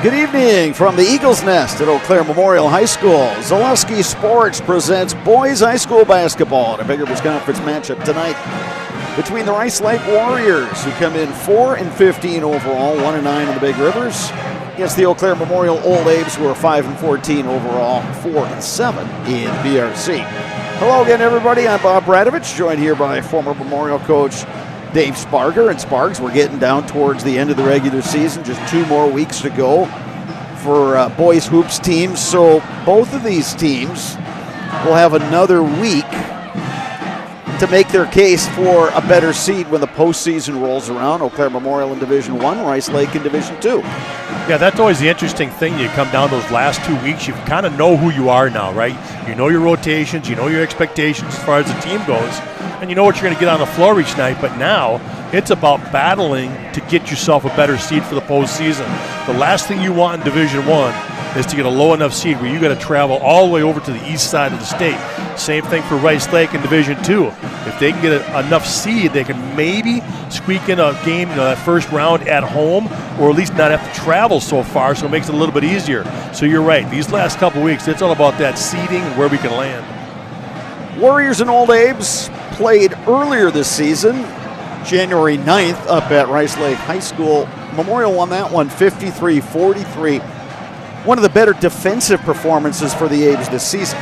Good evening from the Eagles Nest at Eau Claire Memorial High School. Zaleski Sports presents boys high school basketball in a Big Rivers Conference matchup tonight between the Rice Lake Warriors, who come in 4-15 overall, 1-9 in the Big Rivers, against the Eau Claire Memorial Old Abe's, who are 5-14 overall, 4-7 in BRC. Hello again, everybody. I'm Bob Bradovich, joined here by former Memorial coach Dave Sparger. And Spargs, we're getting down towards the end of the regular season, just 2 more weeks to go for boys hoops teams. So both of these teams will have another week to make their case for a better seed when the postseason rolls around. Eau Claire Memorial in Division 1, Rice Lake in Division 2. Yeah, that's always the interesting thing. You come down those last 2 weeks, you kind of know who you are now, right? You know your rotations, you know your expectations as far as the team goes, and you know what you're going to get on the floor each night. But now it's about battling to get yourself a better seed for the postseason. The last thing you want in Division 1 is to get a low enough seed where you got to travel all the way over to the east side of the state. Same thing for Rice Lake in Division 2. If they can get enough seed, they can maybe squeak in a game, that first round at home, or at least not have to travel so far, so it makes it a little bit easier. So you're right. These last couple weeks, it's all about that seeding and where we can land. Warriors and Old Abe's played earlier this season, January 9th, up at Rice Lake High School. Memorial won that one 53-43. One of the better defensive performances for the Abe's this season.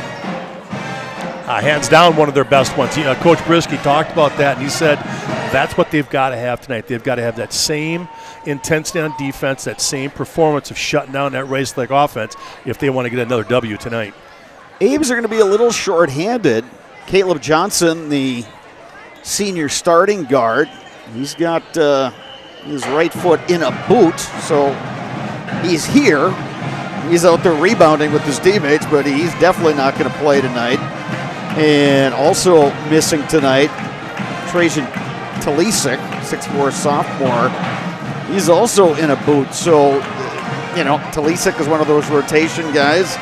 Hands down, one of their best ones. Coach Brisky talked about that, and he said that's what they've got to have tonight. They've got to have that same intensity on defense, that same performance of shutting down that Rice Lake offense if they want to get another W tonight. Abe's are going to be a little short-handed. Caleb Johnson, the senior starting guard, he's got his right foot in a boot, so he's here. He's out there rebounding with his teammates, but he's definitely not going to play tonight. And also missing tonight, Trajan Talisik, 6'4" sophomore. He's also in a boot. So, Talisik is one of those rotation guys.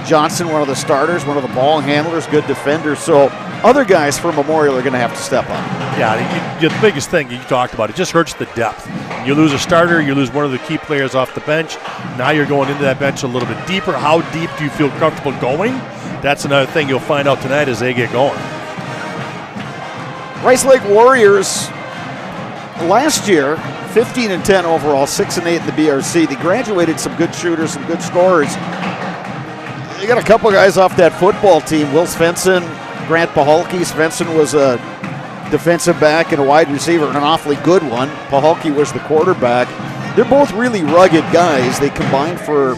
Johnson, one of the starters, one of the ball handlers, good defender. So other guys for Memorial are going to have to step up. Yeah, the biggest thing you talked about, it just hurts the depth. You lose a starter, you lose one of the key players off the bench. Now you're going into that bench a little bit deeper. How deep do you feel comfortable going? That's another thing you'll find out tonight as they get going. Rice Lake Warriors, last year, 15-10 overall, 6-8 in the BRC. They graduated some good shooters, some good scorers. They got a couple guys off that football team. Will Svensson, Grant Pahalke. Svensson was a defensive back and a wide receiver, and an awfully good one. Pahalke was the quarterback. They're both really rugged guys. They combined for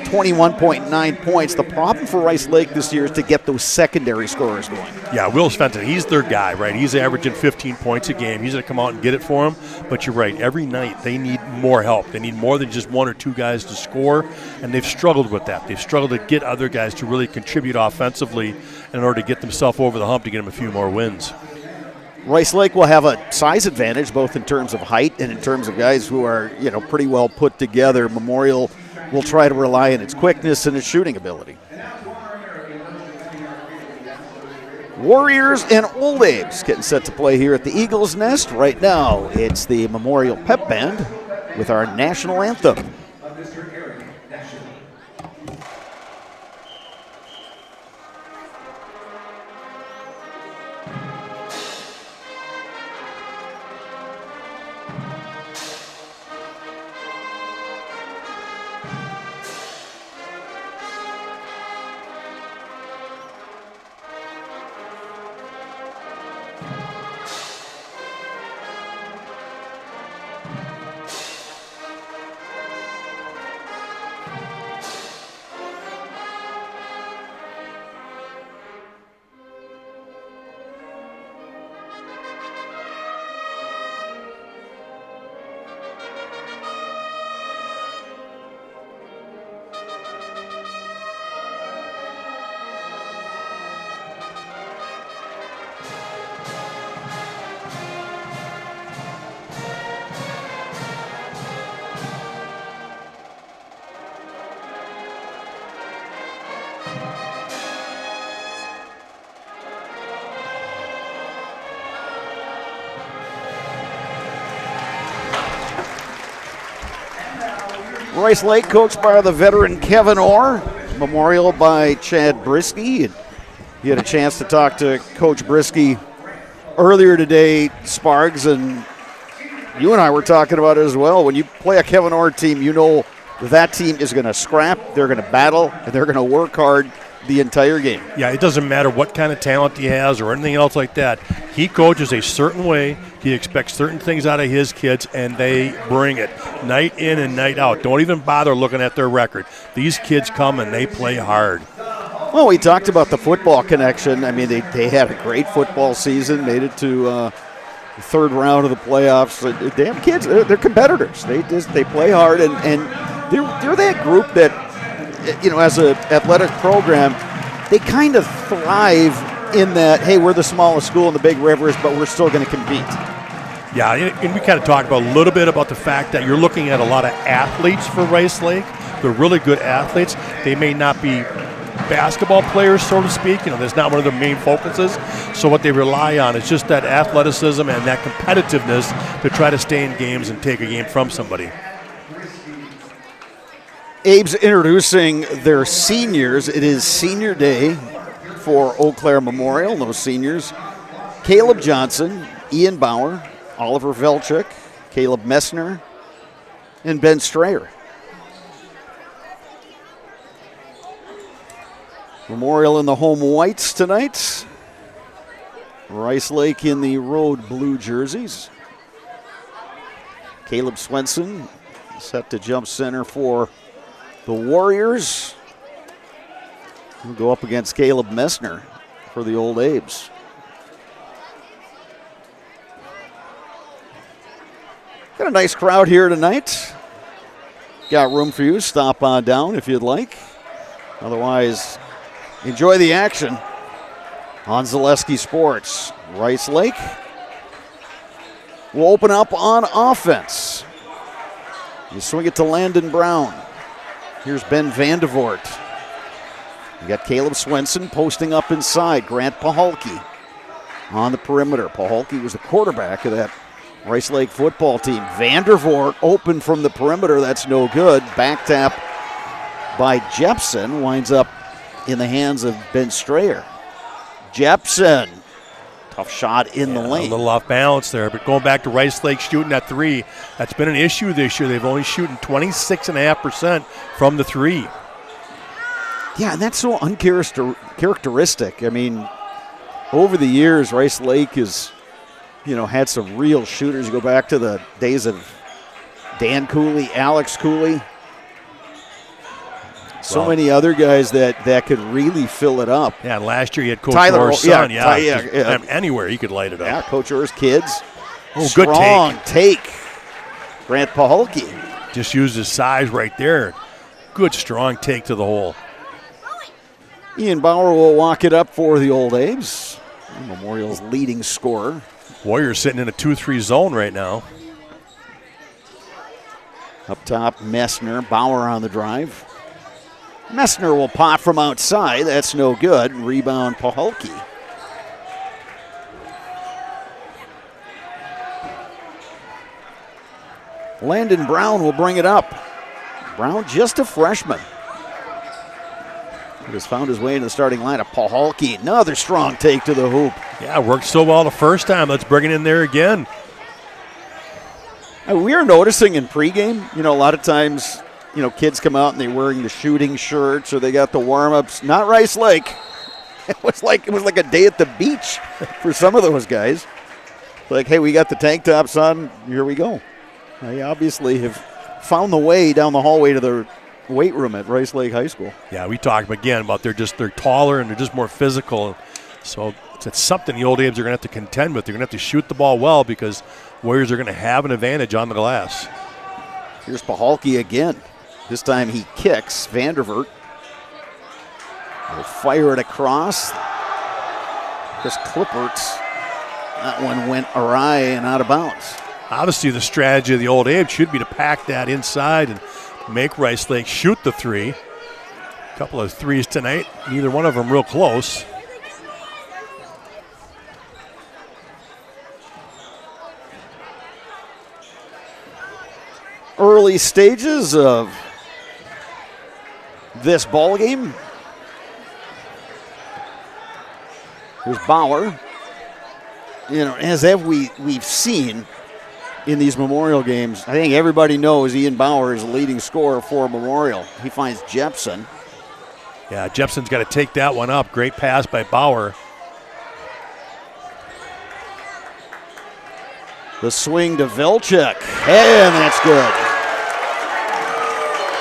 21.9 points. The problem for Rice Lake this year is to get those secondary scorers going. Yeah, Will Svensson, he's their guy, right? He's averaging 15 points a game. He's going to come out and get it for them. But you're right, every night they need more help. They need more than just 1 or 2 guys to score, and they've struggled with that. They've struggled to get other guys to really contribute offensively in order to get themselves over the hump to get them a few more wins. Rice Lake will have a size advantage, both in terms of height and in terms of guys who are, pretty well put together. Memorial will try to rely on its quickness and its shooting ability. Warriors and Old Abe's getting set to play here at the Eagles Nest. Right now, it's the Memorial Pep Band with our national anthem. Rice Lake, coached by the veteran Kevin Orr. Memorial by Chad Brisky. You had a chance to talk to Coach Brisky earlier today, Spargs, and you and I were talking about it as well. When you play a Kevin Orr team, you know that team is going to scrap, they're going to battle, and they're going to work hard the entire game. Yeah, it doesn't matter what kind of talent he has or anything else like that. He coaches a certain way. He expects certain things out of his kids, and they bring it night in and night out. Don't even bother looking at their record. These kids come and they play hard. Well, we talked about the football connection. I mean, they had a great football season, made it to the third round of the playoffs. Damn kids, they're competitors. They play hard, and they're that group that, you know, as an athletic program, they kind of thrive in that, hey, we're the smallest school in the Big Rivers, but we're still going to compete. Yeah, and we kind of talked about a little bit about the fact that you're looking at a lot of athletes for Rice Lake. They're really good athletes. They may not be basketball players, so to speak. You know, that's not one of their main focuses. So what they rely on is just that athleticism and that competitiveness to try to stay in games and take a game from somebody. Abe's introducing their seniors. It is senior day for Eau Claire Memorial. Those seniors: Caleb Johnson, Ian Bauer, Oliver Velchuk, Caleb Messner, and Ben Strayer. Memorial in the home whites tonight. Rice Lake in the road blue jerseys. Caleb Swenson set to jump center for the Warriors. We'll go up against Caleb Messner for the Old Abes. Got a nice crowd here tonight. Got room for you. Stop on down if you'd like. Otherwise, enjoy the action on Zaleski Sports. Rice Lake will open up on offense. You swing it to Landon Brown. Here's Ben Vandevoort. You got Caleb Swenson posting up inside. Grant Pahalke on the perimeter. Pahalke was the quarterback of that Rice Lake football team. Vandervoort open from the perimeter. That's no good. Back tap by Jepson winds up in the hands of Ben Strayer. Jepson. Tough shot in the lane. A little off balance there, but going back to Rice Lake shooting at three, that's been an issue this year. They've only shooting 26.5% from the three. Yeah, and that's so uncharacteristic. I mean, over the years, Rice Lake has, had some real shooters. You go back to the days of Dan Cooley, Alex Cooley. So many other guys that could really fill it up. Yeah, last year you had Coach Orr's son. Anywhere he could light it up. Yeah, Coach Orr's kids. Oh, strong good take. Grant Pahalke. Just used his size right there. Good, strong take to the hole. Ian Bauer will walk it up for the Old Abes. Memorial's leading scorer. Warriors sitting in a 2-3 zone right now. Up top, Messner. Bauer on the drive. Messner will pop from outside. That's no good. Rebound, Pahalke. Landon Brown will bring it up. Brown, just a freshman. He has found his way into the starting lineup. Pahalke, another strong take to the hoop. Yeah, worked so well the first time. Let's bring it in there again. We are noticing in pregame, a lot of times, kids come out and they're wearing the shooting shirts or they got the warm-ups. Not Rice Lake. It was like a day at the beach for some of those guys. Like, hey, we got the tank tops on. Here we go. They obviously have found the way down the hallway to the weight room at Rice Lake High School. Yeah, we talked again about they're taller and they're just more physical. So it's something the Old Abes are going to have to contend with. They're going to have to shoot the ball well because Warriors are going to have an advantage on the glass. Here's Pahalke again. This time he kicks. Vandervoort will fire it across. Chris Clipperts. That one went awry and out of bounds. Obviously, the strategy of the Old Abe should be to pack that inside and make Rice Lake shoot the three. A couple of threes tonight. Neither one of them real close. Early stages of this ball game. Here's Bauer. As we've seen in these Memorial games, I think everybody knows Ian Bauer is the leading scorer for Memorial. He finds Jepson. Yeah, Jepson's got to take that one up. Great pass by Bauer. The swing to Vilcek, and that's good.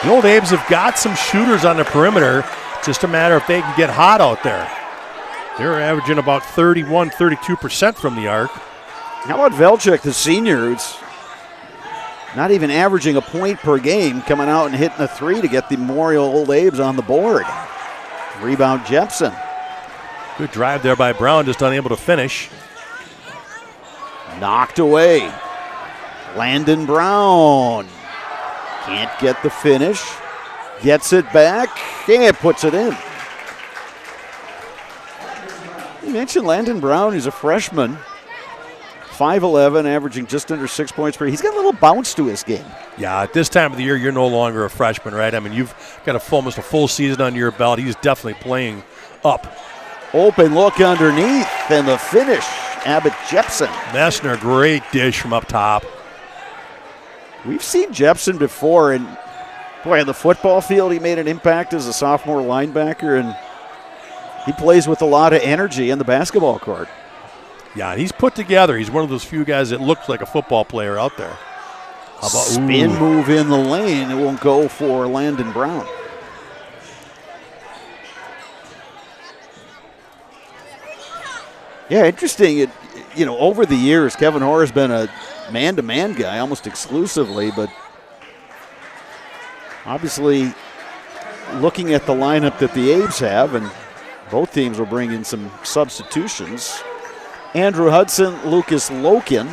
The Old Abe's have got some shooters on the perimeter. Just a matter if they can get hot out there. They're averaging about 31, 32% from the arc. How about Vilcek, the senior, who's not even averaging a point per game, coming out and hitting a three to get the Memorial Old Abe's on the board. Rebound Jepson. Good drive there by Brown, just unable to finish. Knocked away. Landon Brown can't get the finish. Gets it back and puts it in. You mentioned Landon Brown. He's a freshman. 5'11", averaging just under 6 points per game. He's got a little bounce to his game. Yeah, at this time of the year, you're no longer a freshman, right? I mean, you've got almost a full season under your belt. He's definitely playing up. Open look underneath, and the finish, Abbott Jepson. Messner, great dish from up top. We've seen Jepson before, and boy, on the football field, he made an impact as a sophomore linebacker, and he plays with a lot of energy on the basketball court. Yeah, he's put together. He's one of those few guys that looks like a football player out there. How about spin move in the lane? It won't go for Landon Brown. Yeah, interesting. Over the years, Kevin Hoare has been a man-to-man guy almost exclusively, but obviously looking at the lineup that the Abes have, and both teams will bring in some substitutions. Andrew Hudson, Lucas Loken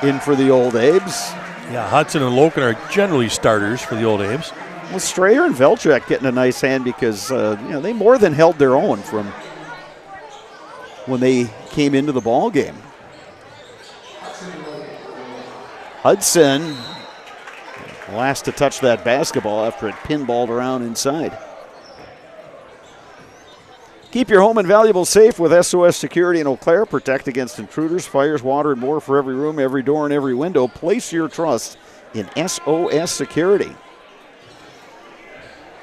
in for the Old Abes. Yeah, Hudson and Loken are generally starters for the Old Abes. Well, Strayer and Velchek getting a nice hand because they more than held their own from when they came into the ball game. Hudson, last to touch that basketball after it pinballed around inside. Keep your home and valuables safe with SOS Security in Eau Claire. Protect against intruders, fires, water, and more for every room, every door, and every window. Place your trust in SOS Security.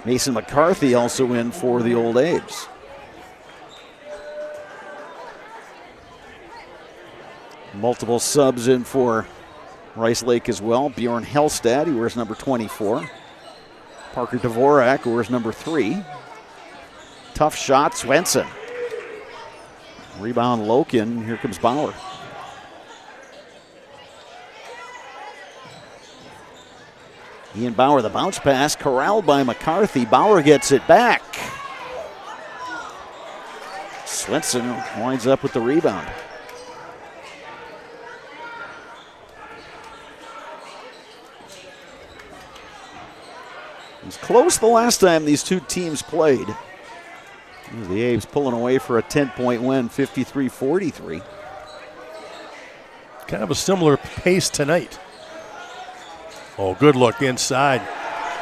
Mason McCarthy also in for the Old Abes. Multiple subs in for Rice Lake as well. Bjorn Hellstad, who wears number 24. Parker Dvorak, who wears number 3. Tough shot, Swenson. Rebound, Loken. Here comes Bauer. Ian Bauer, the bounce pass, corralled by McCarthy. Bauer gets it back. Swenson winds up with the rebound. It was close the last time these two teams played. The A's pulling away for a 10-point win, 53-43. Kind of a similar pace tonight. Oh, good look inside.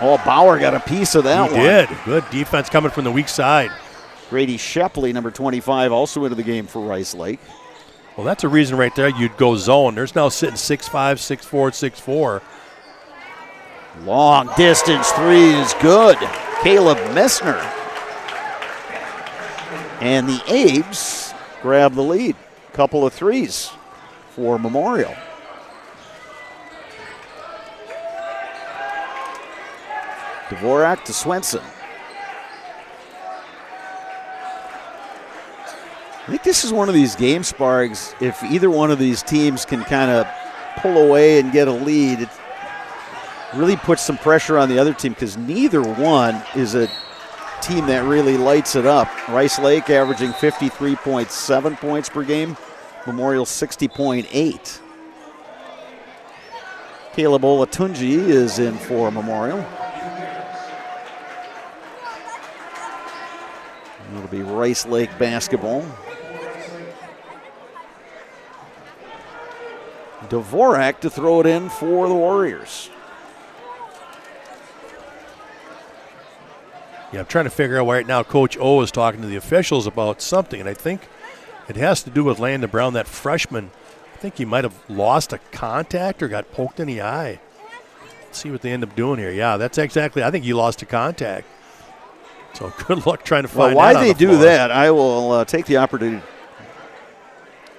Oh, Bauer got a piece of that one. He did. Good defense coming from the weak side. Grady Shepley, number 25, also into the game for Rice Lake. Well, that's a reason right there you'd go zone. There's now sitting 6'5", 6'4", 6'4". Long distance three is good. Caleb Messner. And the Abes grab the lead. Couple of threes for Memorial. Dvorak to Swenson. I think this is one of these game sparks. If either one of these teams can kind of pull away and get a lead, it really puts some pressure on the other team because neither one is a team that really lights it up. Rice Lake averaging 53.7 points per game. Memorial 60.8. Caleb Olatunji is in for Memorial. It'll be Rice Lake basketball. Dvorak to throw it in for the Warriors. Yeah, I'm trying to figure out right now. Coach O is talking to the officials about something, and I think it has to do with Landon Brown, that freshman. I think he might have lost a contact or got poked in the eye. Let's see what they end up doing here. Yeah, that's exactly. I think he lost a contact. So good luck trying to find out. Well, why they do that, I will take the opportunity to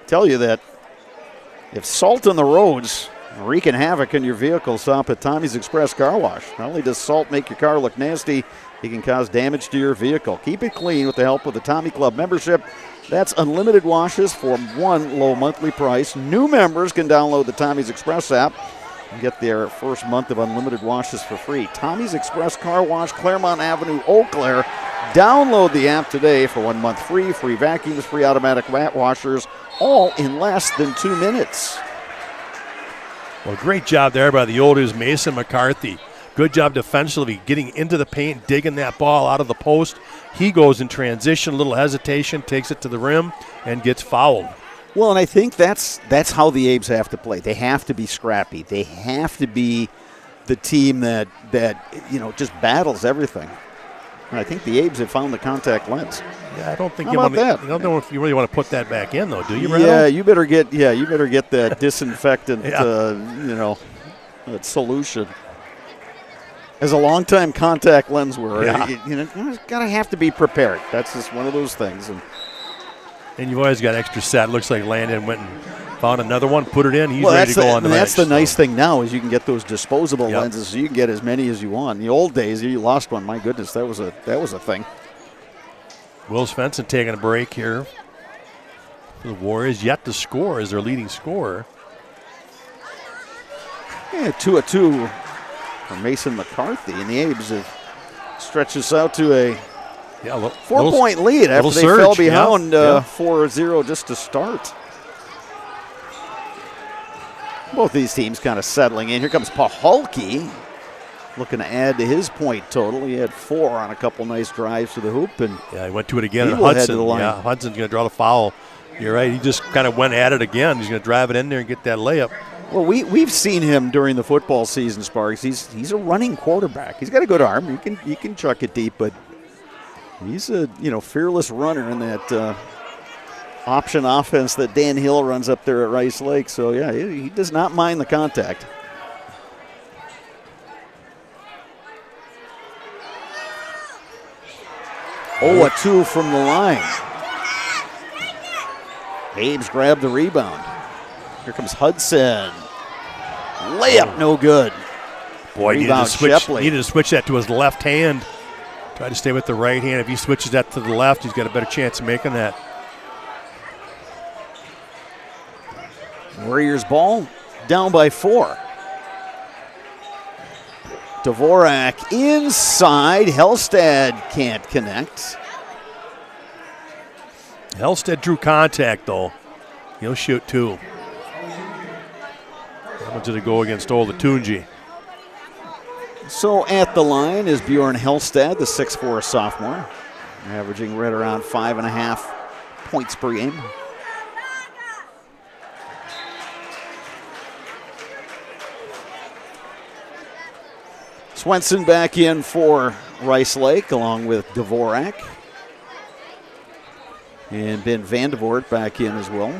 tell you that if salt on the roads wreaking havoc in your vehicle, stop at Tommy's Express Car Wash. Not only does salt make your car look nasty, it can cause damage to your vehicle. Keep it clean with the help of the Tommy Club membership. That's unlimited washes for one low monthly price. New members can download the Tommy's Express app and get their first month of unlimited washes for free. Tommy's Express Car Wash, Claremont Avenue, Eau Claire. Download the app today for 1 month free. Free vacuums, free automatic washers, all in less than 2 minutes. Well, great job there by the oldest Mason McCarthy. Good job defensively, getting into the paint, digging that ball out of the post. He goes in transition, a little hesitation, takes it to the rim, and gets fouled. Well, and I think that's how the Abes have to play. They have to be scrappy. They have to be the team that just battles everything. And I think the Abes have found the contact lens. Yeah, I don't think How about that? I don't know if you really want to put that back in, though, do you, Renato? Yeah, you better get that disinfectant, that solution. As a longtime contact lens wearer, you gotta have to be prepared. That's just one of those things. And you've always got extra set. Looks like Landon went and found another one, put it in. He's ready to go on the bench. That's the nice thing now is you can get those disposable lenses, so you can get as many as you want. In the old days, you lost one. My goodness, that was a thing. Will Svensson taking a break here. The Warriors yet to score as their leading scorer. Yeah, 2-2 for Mason McCarthy, and the Abes have stretched this out to a 4-point lead after they fell behind 4-0 just to start. Both these teams kind of settling in. Here comes Pahalki looking to add to his point total. He had 4 on a couple nice drives to the hoop. And he went to it again. And Hudson, Hudson's going to draw the foul. You're right. He just kind of went at it again. He's going to drive it in there and get that layup. Well, we've seen him during the football season, Sparks. He's a running quarterback. He's got a good arm. He can chuck it deep, but he's a fearless runner in that option offense that Dan Hill runs up there at Rice Lake. So yeah, he does not mind the contact. Oh, a 2 from the line. Abes grabbed the rebound. Here comes Hudson. Layup, no good. Boy, needed to switch that to his left hand. Try to stay with the right hand. If he switches that to the left, he's got a better chance of making that. Warriors ball down by 4. Dvorak inside. Hellstad can't connect. Hellstad drew contact, though. He'll shoot 2. How much did it go against Olatunji? So at the line is Bjorn Hellstad, the 6'4 sophomore, averaging right around 5.5 points per game. Swenson back in for Rice Lake along with Dvorak. And Ben Vandevoort back in as well.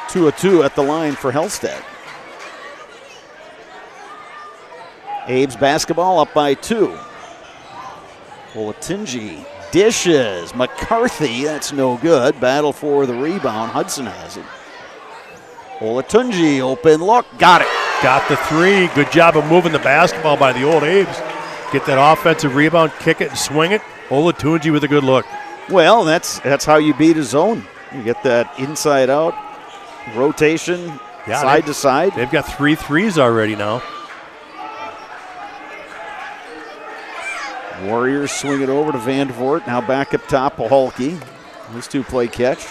Two at the line for Hellstad. Abes basketball up by 2. Olatunji dishes. McCarthy, that's no good. Battle for the rebound. Hudson has it. Olatunji, open look. Got it. Got the 3. Good job of moving the basketball by the old Abes. Get that offensive rebound, kick it, and swing it. Olatunji with a good look. Well, that's how you beat a zone. You get that inside out rotation, side to side. They've got 3 threes already now. Warriors swing it over to Vandevoort. Now back up top, Pahalki. These two play catch.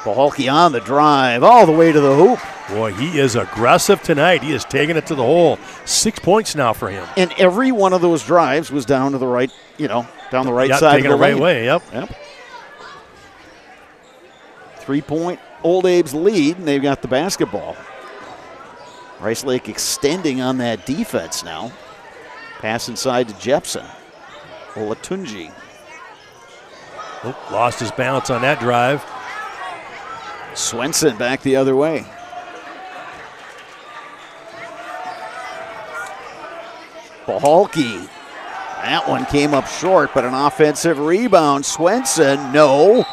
Pahalki on the drive, all the way to the hoop. Boy, he is aggressive tonight. He is taking it to the hole. 6 points now for him. And every one of those drives was down to the right, down the right side of the lane. Taking it the right way, yep. 3-point Old Abe's lead, and they've got the basketball. Rice Lake extending on that defense now. Pass inside to Jepson. Olatunji. Lost his balance on that drive. Swenson back the other way. Pahalke. That one came up short, but an offensive rebound. Swenson, no.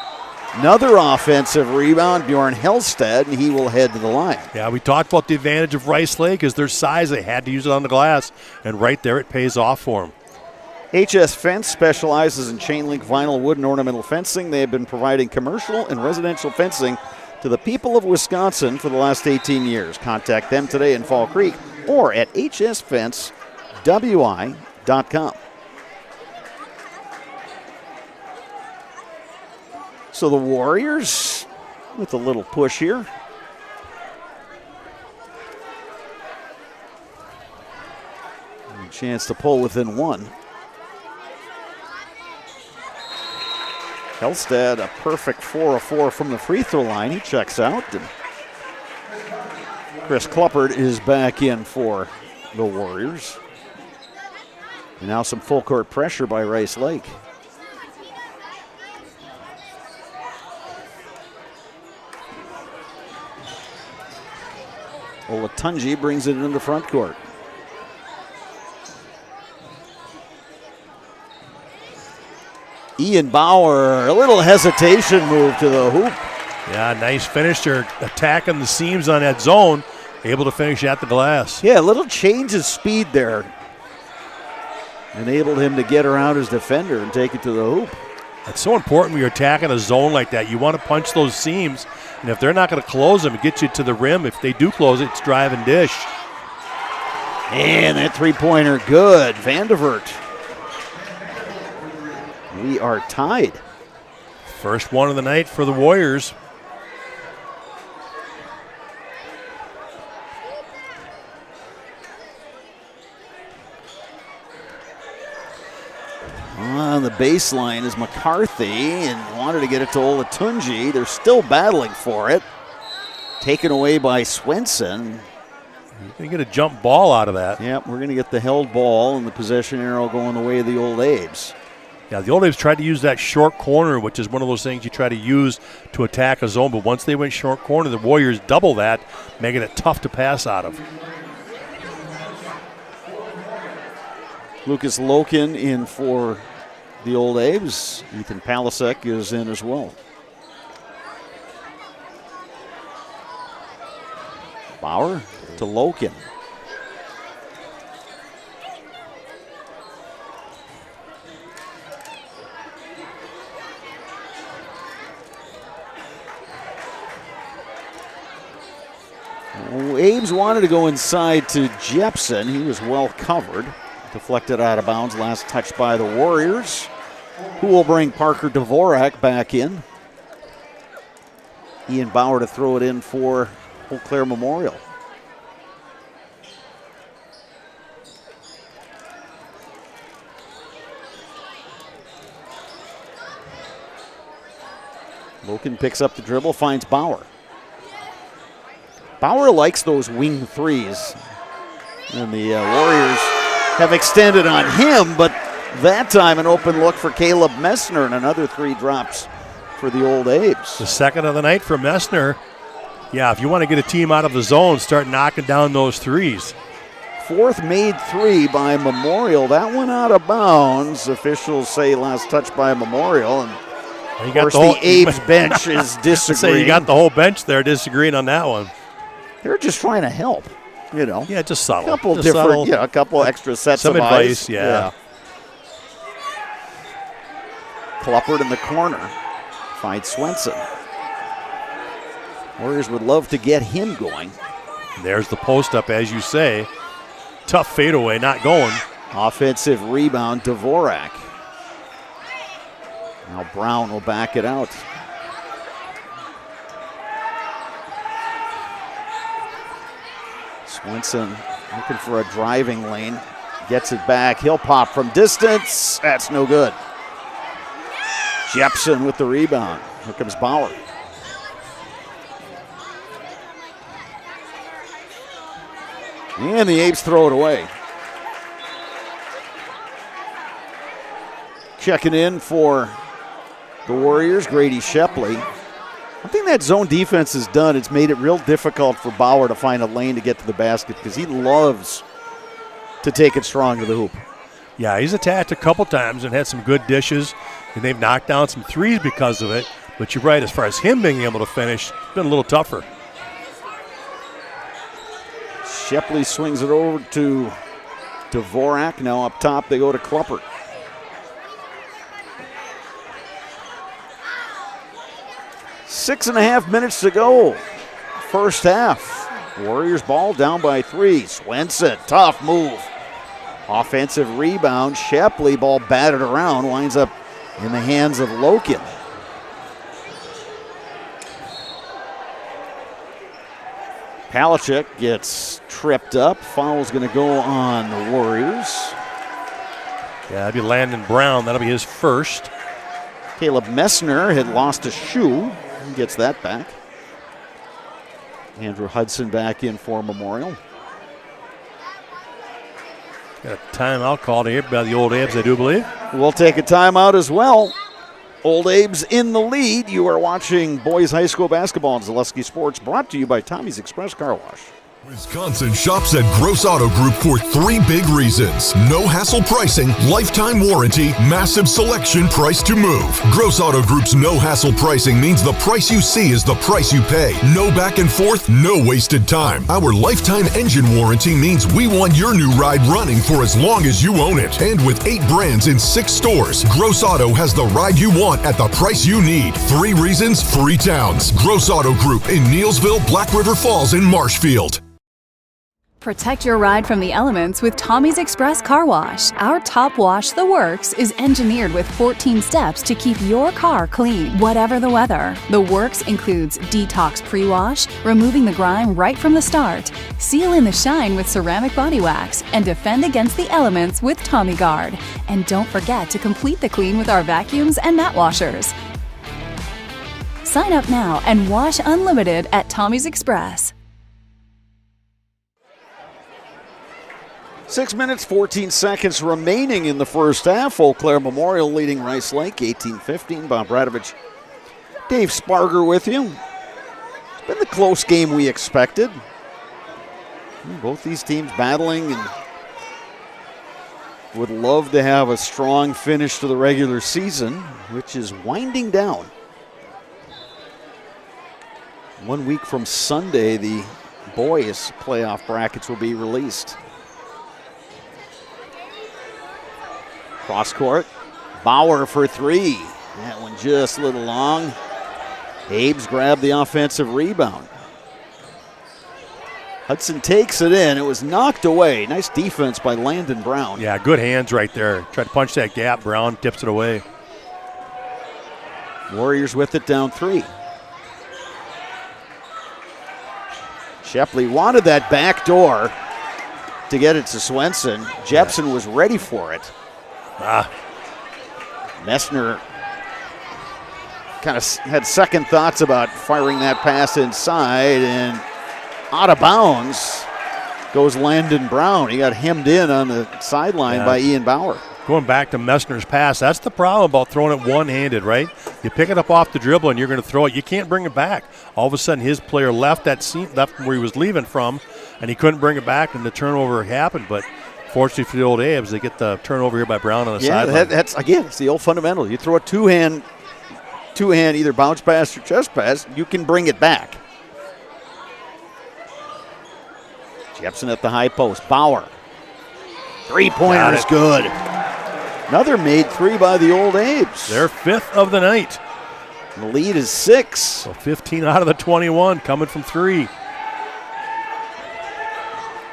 Another offensive rebound, Bjorn Hellstead, and he will head to the line. Yeah, we talked about the advantage of Rice Lake is their size. They had to use it on the glass, and right there it pays off for them. HS Fence specializes in chain link vinyl, wood, and ornamental fencing. They have been providing commercial and residential fencing to the people of Wisconsin for the last 18 years. Contact them today in Fall Creek or at hsfencewi.com. So the Warriors with a little push here. A chance to pull within one. Hellstead, a perfect 4 of 4 from the free throw line. He checks out. And Chris Kluppert is back in for the Warriors. And now some full court pressure by Rice Lake. Olatunji brings it into front court. Ian Bauer, a little hesitation move to the hoop. Yeah, nice finish. They're attacking the seams on that zone, able to finish at the glass. Yeah, a little change of speed there. Enabled him to get around his defender and take it to the hoop. It's so important when you're attacking a zone like that. You want to punch those seams, and if they're not going to close them, it gets you to the rim. If they do close it, it's drive and dish. And that three-pointer good. Vandevert. We are tied. First one of the night for the Warriors. On the baseline is McCarthy and wanted to get it to Olatunji. They're still battling for it. Taken away by Swenson. You're going to get a jump ball out of that. Yep, we're going to get the held ball and the possession arrow going the way of the Old Abes. Yeah, the Old Abes tried to use that short corner, which is one of those things you try to use to attack a zone. But once they went short corner, the Warriors double that, making it tough to pass out of. Lucas Loken in for the Old Abes. Ethan Palasek is in as well. Bauer to Loken. Ames wanted to go inside to Jepson. He was well covered. Deflected out of bounds. Last touch by the Warriors, who will bring Parker Dvorak back in. Ian Bauer to throw it in for Eau Claire Memorial. Loken picks up the dribble, finds Bauer. Bauer likes those wing threes. And the Warriors have extended on him, but that time an open look for Caleb Messner, and another three drops for the Old Abes. The second of the night for Messner. Yeah, if you want to get a team out of the zone, start knocking down those threes. Fourth made three by Memorial. That one out of bounds. Officials say last touch by Memorial. And of course, the Abes bench is disagreeing. So you got the whole bench there disagreeing on that one. They're just trying to help, you know. Yeah, just subtle. A couple just different, subtle. Yeah, a couple extra sets Some of advice, eyes. yeah. Kluppert in the corner. Finds Swenson. Warriors would love to get him going. There's the post up, as you say. Tough fadeaway, not going. Offensive rebound, Dvorak. Now Brown will back it out. Swenson looking for a driving lane. Gets it back. He'll pop from distance. That's no good. Jepson with the rebound. Here comes Bauer. And the Apes throw it away. Checking in for the Warriors, Grady Shepley. One thing that zone defense has done, it's made it real difficult for Bauer to find a lane to get to the basket because he loves to take it strong to the hoop. Yeah, he's attacked a couple times and had some good dishes, and they've knocked down some threes because of it. But you're right, as far as him being able to finish, it's been a little tougher. Shepley swings it over to Dvorak. Now up top, they go to Kluppert. Six and a half minutes to go. First half. Warriors ball down by 3. Swenson, tough move. Offensive rebound. Shepley, ball batted around, winds up in the hands of Loken. Palachuk gets tripped up. Foul's going to go on the Warriors. Yeah, that'd be Landon Brown. That'll be his first. Caleb Messner had lost a shoe. He gets that back. Andrew Hudson back in for Memorial. Got a timeout called here by the Old Abes, I do believe. We'll take a timeout as well. Old Abe's in the lead. You are watching boys high school basketball on Zaleski Sports, brought to you by Tommy's Express Car Wash. Wisconsin shops at Gross Auto Group for 3 big reasons. No hassle pricing, lifetime warranty, massive selection, price to move. Gross Auto Group's no hassle pricing means the price you see is the price you pay. No back and forth, no wasted time. Our lifetime engine warranty means we want your new ride running for as long as you own it. And with 8 brands in 6 stores, Gross Auto has the ride you want at the price you need. 3 reasons, 3 towns. Gross Auto Group in Neelsville, Black River Falls, and Marshfield. Protect your ride from the elements with Tommy's Express Car Wash. Our Top Wash The Works is engineered with 14 steps to keep your car clean, whatever the weather. The Works includes detox pre-wash, removing the grime right from the start, seal in the shine with ceramic body wax, and defend against the elements with Tommy Guard. And don't forget to complete the clean with our vacuums and mat washers. Sign up now and wash unlimited at Tommy's Express. 6 minutes, 14 seconds remaining in the first half. Eau Claire Memorial leading Rice Lake 18-15. Bob Radovich, Dave Sparger with you. It's been the close game we expected. Both these teams battling and would love to have a strong finish to the regular season, which is winding down. 1 week from Sunday, the boys' playoff brackets will be released. Cross court, Bauer for 3. That one just a little long. Abe's grabbed the offensive rebound. Hudson takes it in. It was knocked away. Nice defense by Landon Brown. Yeah, good hands right there. Tried to punch that gap. Brown tips it away. Warriors with it down 3. Shepley wanted that back door to get it to Swenson. Jepson was ready for it. Messner kind of had second thoughts about firing that pass inside, and out of bounds goes Landon Brown. He got hemmed in on the sideline by Ian Bauer. Going back to Messner's pass, that's the problem about throwing it one-handed, right? You pick it up off the dribble and you're going to throw it. You can't bring it back. All of a sudden his player left where he was leaving from, and he couldn't bring it back, and the turnover happened. But fortunately for the Old Abes, they get the turnover here by Brown on the sideline. That's again, it's the old fundamental. You throw a two-hand either bounce pass or chest pass, you can bring it back. Jepson at the high post. Bauer. Three-pointer is good. Another made 3 by the Old Abes. Their 5th of the night. The lead is 6. So 15 out of the 21 coming from 3.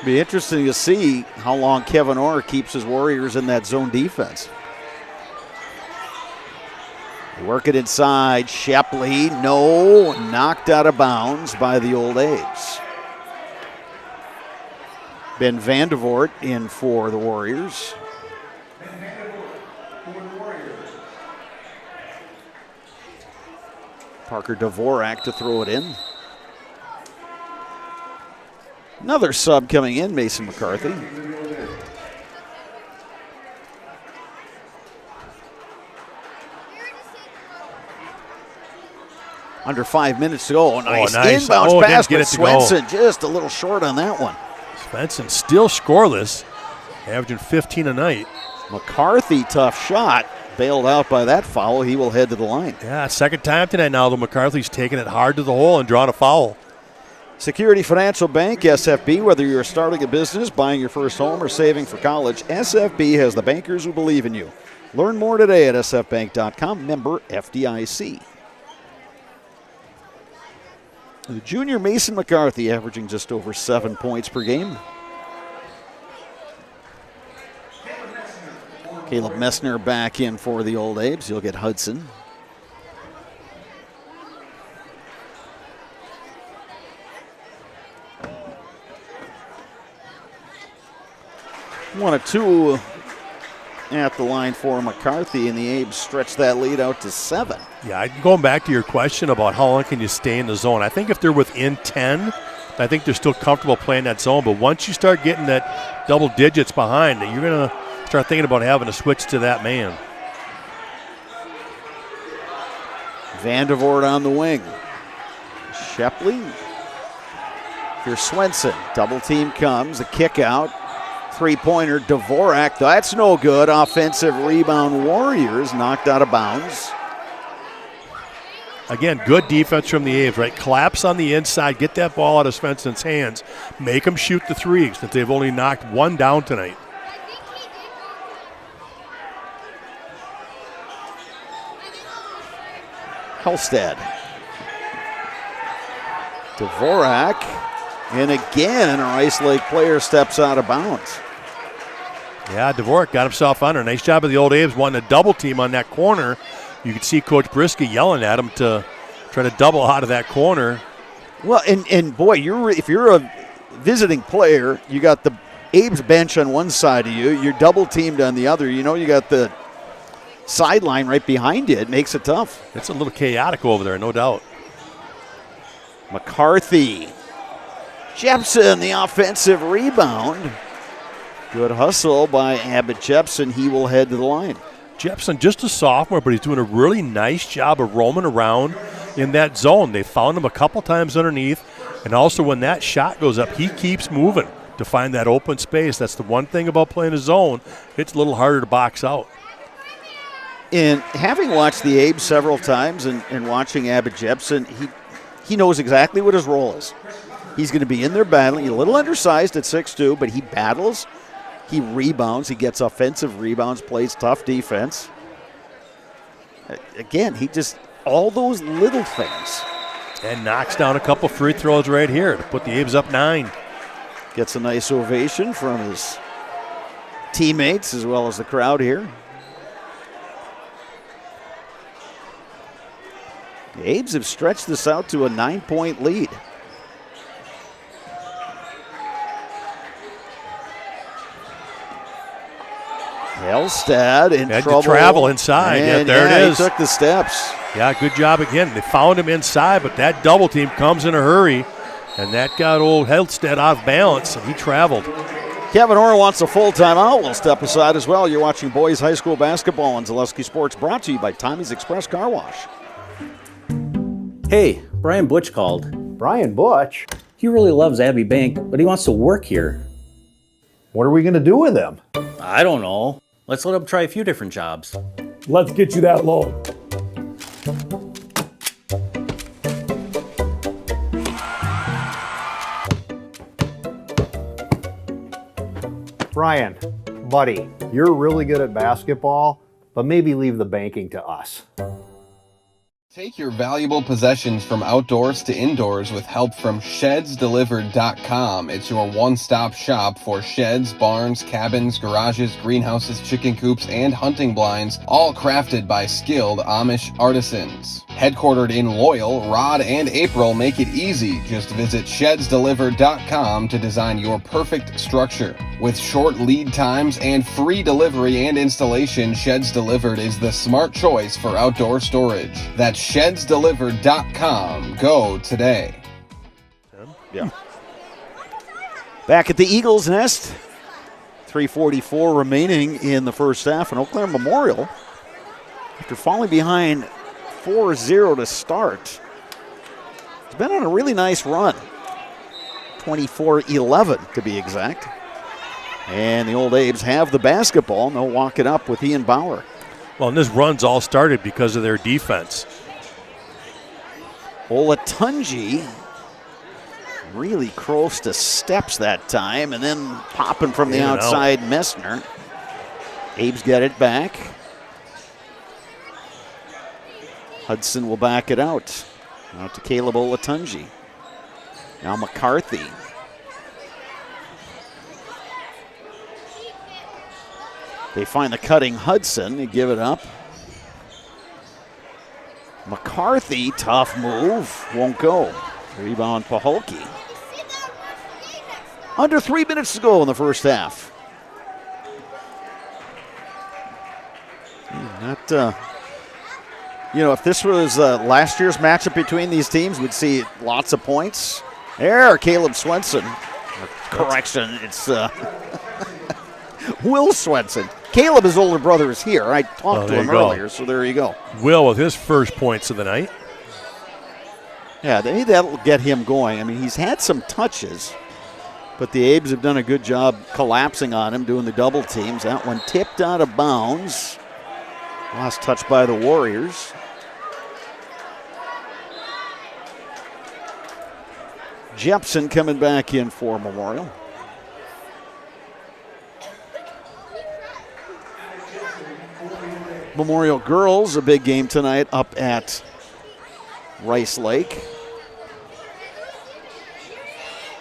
Be interesting to see how long Kevin Orr keeps his Warriors in that zone defense. They work it inside. Shepley, no, knocked out of bounds by the Old Abes. Ben Vandervoort in for the Warriors. Parker Dvorak to throw it in. Another sub coming in, Mason McCarthy. Under 5 minutes to go. Nice, inbounds pass, but Swenson just a little short on that one. Swenson still scoreless, averaging 15 a night. McCarthy, tough shot. Bailed out by that foul. He will head to the line. Yeah, second time tonight now, though. McCarthy's taking it hard to the hole and drawing a foul. Security Financial Bank, SFB. Whether you're starting a business, buying your first home, or saving for college, SFB has the bankers who believe in you. Learn more today at sfbank.com. Member FDIC. The junior Mason McCarthy averaging just over 7 points per game. Caleb Messner back in for the Old Abes. You'll get Hudson. One of two at the line for McCarthy, and the Abes stretch that lead out to 7. Yeah, going back to your question about how long can you stay in the zone, I think if they're within 10, I think they're still comfortable playing that zone. But once you start getting that double digits behind, you're going to start thinking about having to switch to that man. Vandervoort on the wing. Shepley. Here's Swenson. Double team comes. The kick out. Three-pointer, Dvorak. That's no good. Offensive rebound, Warriors knocked out of bounds. Again, good defense from the Abes, right? Collapse on the inside, get that ball out of Svenson's hands, make them shoot the threes, since they've only knocked one down tonight. Helstad. Dvorak. And again, a Rice Lake player steps out of bounds. Yeah, Dvorak got himself under. Nice job of the Old Abes wanting to double team on that corner. You could see Coach Brisky yelling at him to try to double out of that corner. Well, and boy, if you're a visiting player, you got the Abes bench on one side of you, you're double teamed on the other. You know you got the sideline right behind you. It makes it tough. It's a little chaotic over there, no doubt. McCarthy. Jepson, the offensive rebound. Good hustle by Abbott Jepson. He will head to the line. Jepson, just a sophomore, but he's doing a really nice job of roaming around in that zone. They found him a couple times underneath, and also when that shot goes up, he keeps moving to find that open space. That's the one thing about playing a zone. It's a little harder to box out. And having watched the Abes several times and watching Abbott Jepson, he knows exactly what his role is. He's going to be in there battling. He's a little undersized at 6'2", but he battles. He rebounds. He gets offensive rebounds, plays tough defense. Again, he just, all those little things. And knocks down a couple free throws right here to put the Abes up 9. Gets a nice ovation from his teammates as well as the crowd here. The Abes have stretched this out to a 9-point lead. Helstad in had trouble. To travel inside. And there it is. He took the steps. Yeah, good job again. They found him inside, but that double team comes in a hurry, and that got old Helstad off balance, and he traveled. Kevin Orr wants a full timeout. We'll step aside as well. You're watching boys high school basketball on Zaleski Sports, brought to you by Tommy's Express Car Wash. Hey, Brian Butch called. Brian Butch? He really loves Abbey Bank, but he wants to work here. What are we going to do with him? I don't know. Let's let him try a few different jobs. Let's get you that loan. Brian, buddy, you're really good at basketball, but maybe leave the banking to us. Take your valuable possessions from outdoors to indoors with help from ShedsDelivered.com. It's your one-stop shop for sheds, barns, cabins, garages, greenhouses, chicken coops, and hunting blinds, all crafted by skilled Amish artisans. Headquartered in Loyal, Rod and April make it easy. Just visit ShedsDelivered.com to design your perfect structure. With short lead times and free delivery and installation, Sheds Delivered is the smart choice for outdoor storage. That's ShedsDelivered.com. Go today. Yeah. Back at the Eagles' Nest, 3:44 remaining in the first half, and Eau Claire Memorial, after falling behind 4-0 to start, has been on a really nice run. 24-11 to be exact. And the Old Abes have the basketball, and they'll walk it up with Ian Bauer. Well, and this run's all started because of their defense. Olatunji really close to steps that time, and then popping from the outside, Messner. Abes get it back. Hudson will back it out. Out to Caleb Olatunji. Now McCarthy. They find the cutting Hudson. They give it up. McCarthy, tough move. Won't go. Rebound Paholke. Under 3 minutes to go in the first half. If this was last year's matchup between these teams, we'd see lots of points. There, Caleb Swenson. Correction, it's Will Swenson. Caleb, his older brother, is here. I talked to him earlier, so there you go. Will with his first points of the night. Yeah, that'll get him going. I mean, he's had some touches, but the Abes have done a good job collapsing on him, doing the double teams. That one tipped out of bounds. Last touch by the Warriors. Jepson coming back in for Memorial. Memorial girls, a big game tonight up at Rice Lake.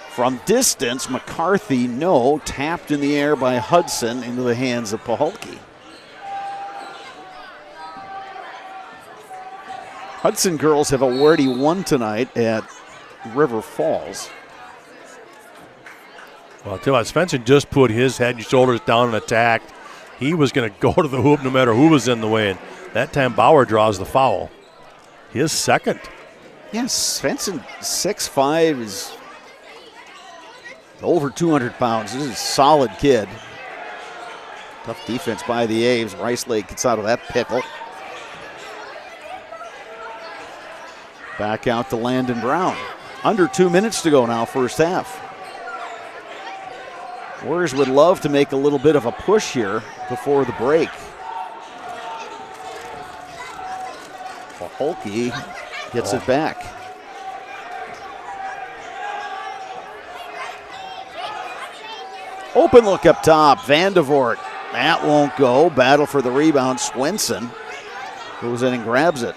From distance, McCarthy, tapped in the air by Hudson into the hands of Paholke. Hudson girls have already won tonight at River Falls. Well, I'll tell you what, Svensson just put his head and shoulders down and attacked. He was going to go to the hoop no matter who was in the way. And that time Bauer draws the foul. His second. Yes, Svensson, 6'5", is over 200 pounds. This is a solid kid. Tough defense by the A's. Rice Lake gets out of that pickle. Back out to Landon Brown. Under 2 minutes to go now, first half. Warriors would love to make a little bit of a push here before the break. Paholke gets it back. Open look up top, Vandevort. That won't go. Battle for the rebound, Swenson goes in and grabs it.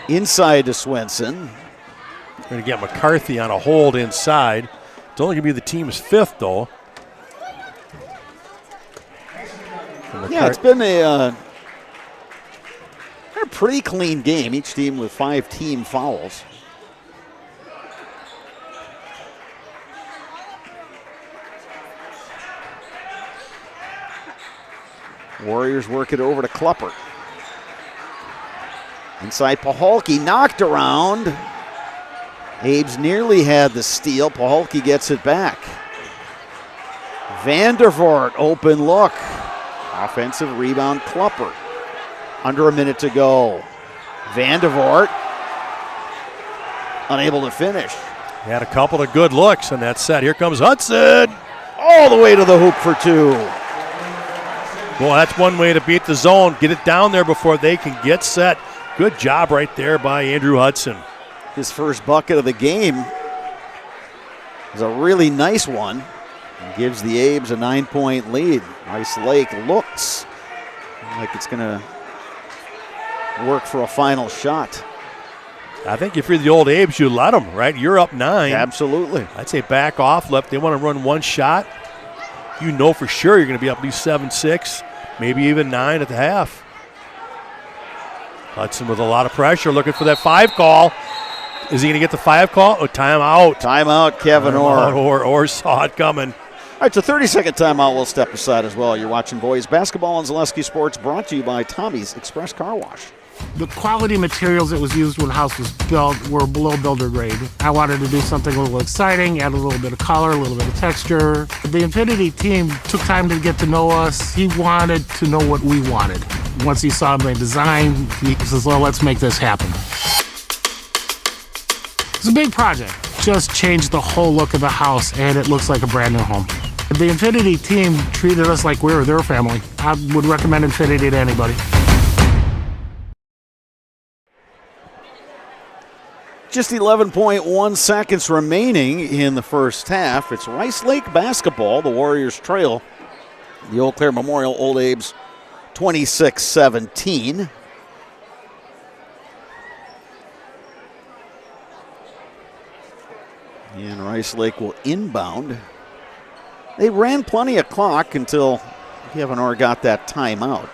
Inside to Swenson. Going to get McCarthy on a hold inside. It's only going to be the team's fifth, though. Yeah, it's been a pretty clean game. Each team with 5 team fouls. Warriors work it over to Klupper. Inside Paholke, knocked around. Abes nearly had the steal. Paholke gets it back. Vandervoort, open look. Offensive rebound, Klupper. Under a minute to go. Vandervoort, unable to finish. He had a couple of good looks in that set. Here comes Hudson. All the way to the hoop for 2. Well, that's one way to beat the zone. Get it down there before they can get set. Good job right there by Andrew Hudson. His first bucket of the game is a really nice one. And gives the Abes a 9-point lead. Rice Lake looks like it's going to work for a final shot. I think if you're the Old Abes, you let them, right? You're up 9. Absolutely. I'd say back off. They want to run one shot. You know for sure you're going to be up at least 7-6, maybe even 9 at the half. Hudson with a lot of pressure, looking for that 5 call. Is he going to get the 5 call? Oh, timeout. Timeout, Kevin Orr. Orr saw it coming. All right, so 30-second timeout. We'll step aside as well. You're watching boys basketball on Zaleski Sports, brought to you by Tommy's Express Car Wash. The quality materials that was used when the house was built were below builder grade. I wanted to do something a little exciting, add a little bit of color, a little bit of texture. The Infinity team took time to get to know us. He wanted to know what we wanted. Once he saw my design, he says, well, let's make this happen. It's a big project. Just changed the whole look of the house, and it looks like a brand new home. The Infinity team treated us like we were their family. I would recommend Infinity to anybody. Just 11.1 seconds remaining in the first half. It's Rice Lake basketball. The Warriors trail the Eau Claire Memorial Old Abe's 26-17. And Rice Lake will inbound. They ran plenty of clock until Kevin Orr got that timeout.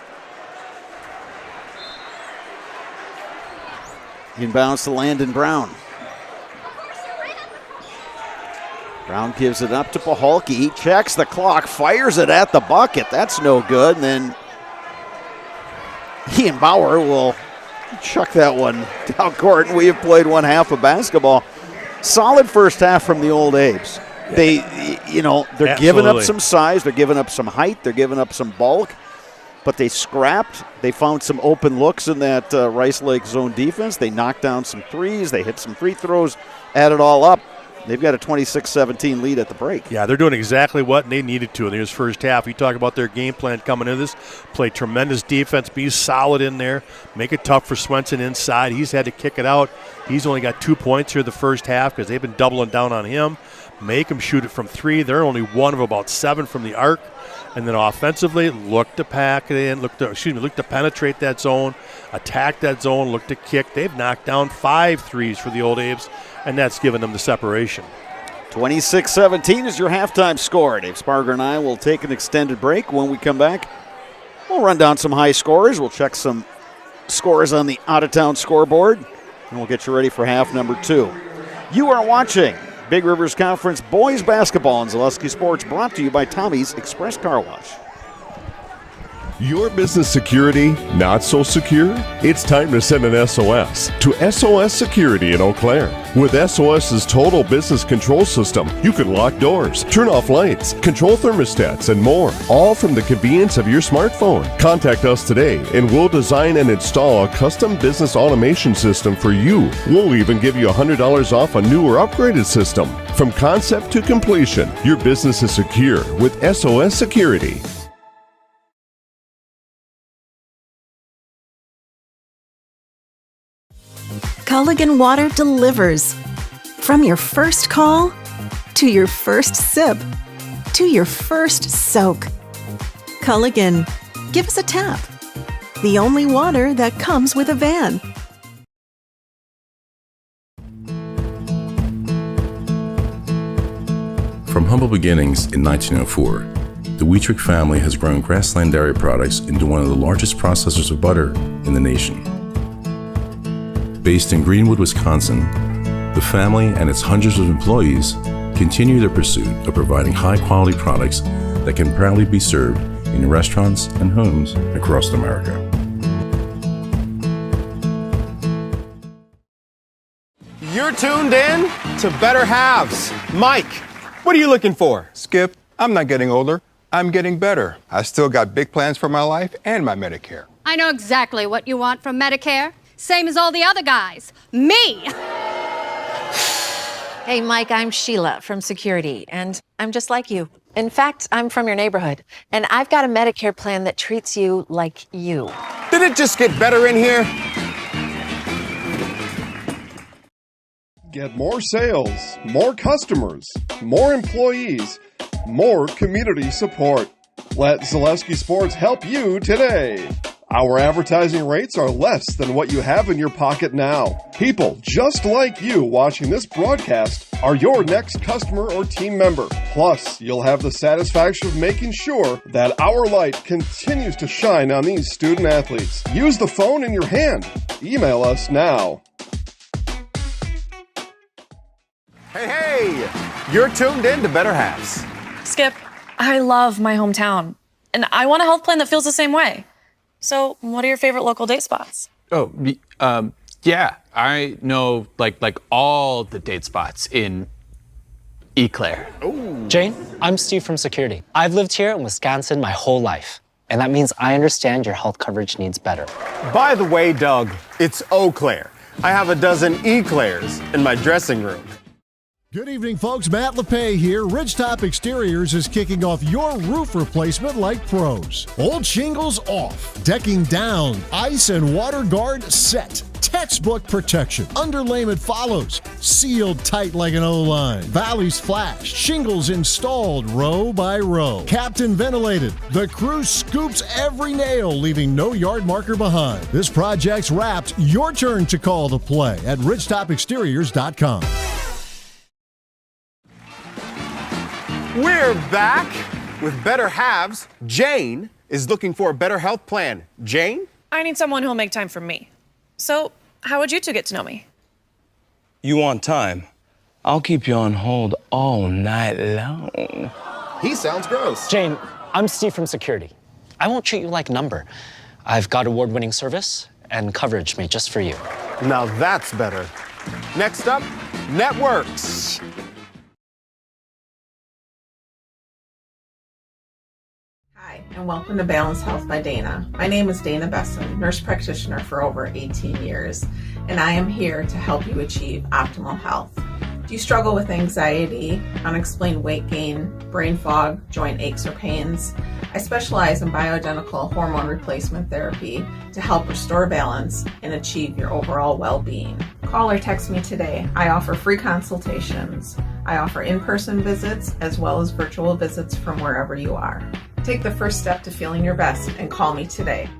Inbounds to Landon Brown. Brown gives it up to Pahalke. He checks the clock, fires it at the bucket. That's no good. And then Ian Bauer will chuck that one down court. And we have played one half of basketball. Solid first half from the Old Abes. They're Absolutely. giving up some size. They're giving up some height. They're giving up some bulk. But they scrapped. They found some open looks in that Rice Lake zone defense. They knocked down some threes. They hit some free throws, add it all up. They've got a 26-17 lead at the break. Yeah, they're doing exactly what they needed to in this first half. You talk about their game plan coming into this. Play tremendous defense, be solid in there, make it tough for Swenson inside. He's had to kick it out. He's only got 2 points here the first half because they've been doubling down on him. Make him shoot it from three. They're only one of about 7 from the arc. And then offensively, look to pack it in, look to penetrate that zone, attack that zone, look to kick. They've knocked down 5 threes for the Old Abes, and that's given them the separation. 26-17 is your halftime score. Dave Sparger and I will take an extended break. When we come back, we'll run down some high scores. We'll check some scores on the out-of-town scoreboard, and we'll get you ready for half number 2. You are watching Big Rivers Conference Boys Basketball on Zaleski Sports, brought to you by Tommy's Express Car Wash. Your business security not so secure? It's time to send an SOS to SOS Security in Eau Claire. With SOS's total business control system, you can lock doors, turn off lights, control thermostats, and more, all from the convenience of your smartphone. Contact us today and we'll design and install a custom business automation system for you. We'll even give you $100 off a new or upgraded system. From concept to completion, your business is secure with SOS Security. Culligan Water delivers. From your first call, to your first sip, to your first soak. Culligan, give us a tap. The only water that comes with a van. From humble beginnings in 1904, the Wheatrick family has grown Grassland Dairy Products into one of the largest processors of butter in the nation. Based in Greenwood, Wisconsin, the family and its hundreds of employees continue their pursuit of providing high-quality products that can proudly be served in restaurants and homes across America. You're tuned in to Better Halves. Mike, what are you looking for? Skip, I'm not getting older. I'm getting better. I still got big plans for my life and my Medicare. I know exactly what you want from Medicare. Same as all the other guys. Me! Hey, Mike, I'm Sheila from Security, and I'm just like you. In fact, I'm from your neighborhood, and I've got a Medicare plan that treats you like you. Did it just get better in here? Get more sales, more customers, more employees, more community support. Let Zaleski Sports help you today. Our advertising rates are less than what you have in your pocket now. People just like you watching this broadcast are your next customer or team member. Plus, you'll have the satisfaction of making sure that our light continues to shine on these student athletes. Use the phone in your hand. Email us now. Hey, you're tuned in to Better Halves. Skip, I love my hometown, and I want a health plan that feels the same way. So, what are your favorite local date spots? Yeah, I know like all the date spots in Eclair. Jane, I'm Steve from Security. I've lived here in Wisconsin my whole life, and that means I understand your health coverage needs better. By the way, Doug, it's Eau Claire. I have a dozen Eclairs in my dressing room. Good evening, folks. Matt LePay here. Ridgetop Exteriors is kicking off your roof replacement like pros. Old shingles off, decking down, ice and water guard set. Textbook protection. Underlayment follows. Sealed tight like an O-line. Valleys flashed. Shingles installed row by row. Captain ventilated. The crew scoops every nail, leaving no yard marker behind. This project's wrapped. Your turn to call the play at ridgetopexteriors.com. We're back with Better Halves. Jane is looking for a better health plan. Jane? I need someone who'll make time for me. So, how would you two get to know me? You want time? I'll keep you on hold all night long. He sounds gross. Jane, I'm Steve from Security. I won't treat you like a number. I've got award-winning service and coverage made just for you. Now that's better. Next up, networks. Hi, and welcome to Balanced Health by Dana. My name is Dana Besson, nurse practitioner for over 18 years, and I am here to help you achieve optimal health. Do you struggle with anxiety, unexplained weight gain, brain fog, joint aches or pains? I specialize in bioidentical hormone replacement therapy to help restore balance and achieve your overall well-being. Call or text me today. I offer free consultations. I offer in-person visits as well as virtual visits from wherever you are. Take the first step to feeling your best and call me today.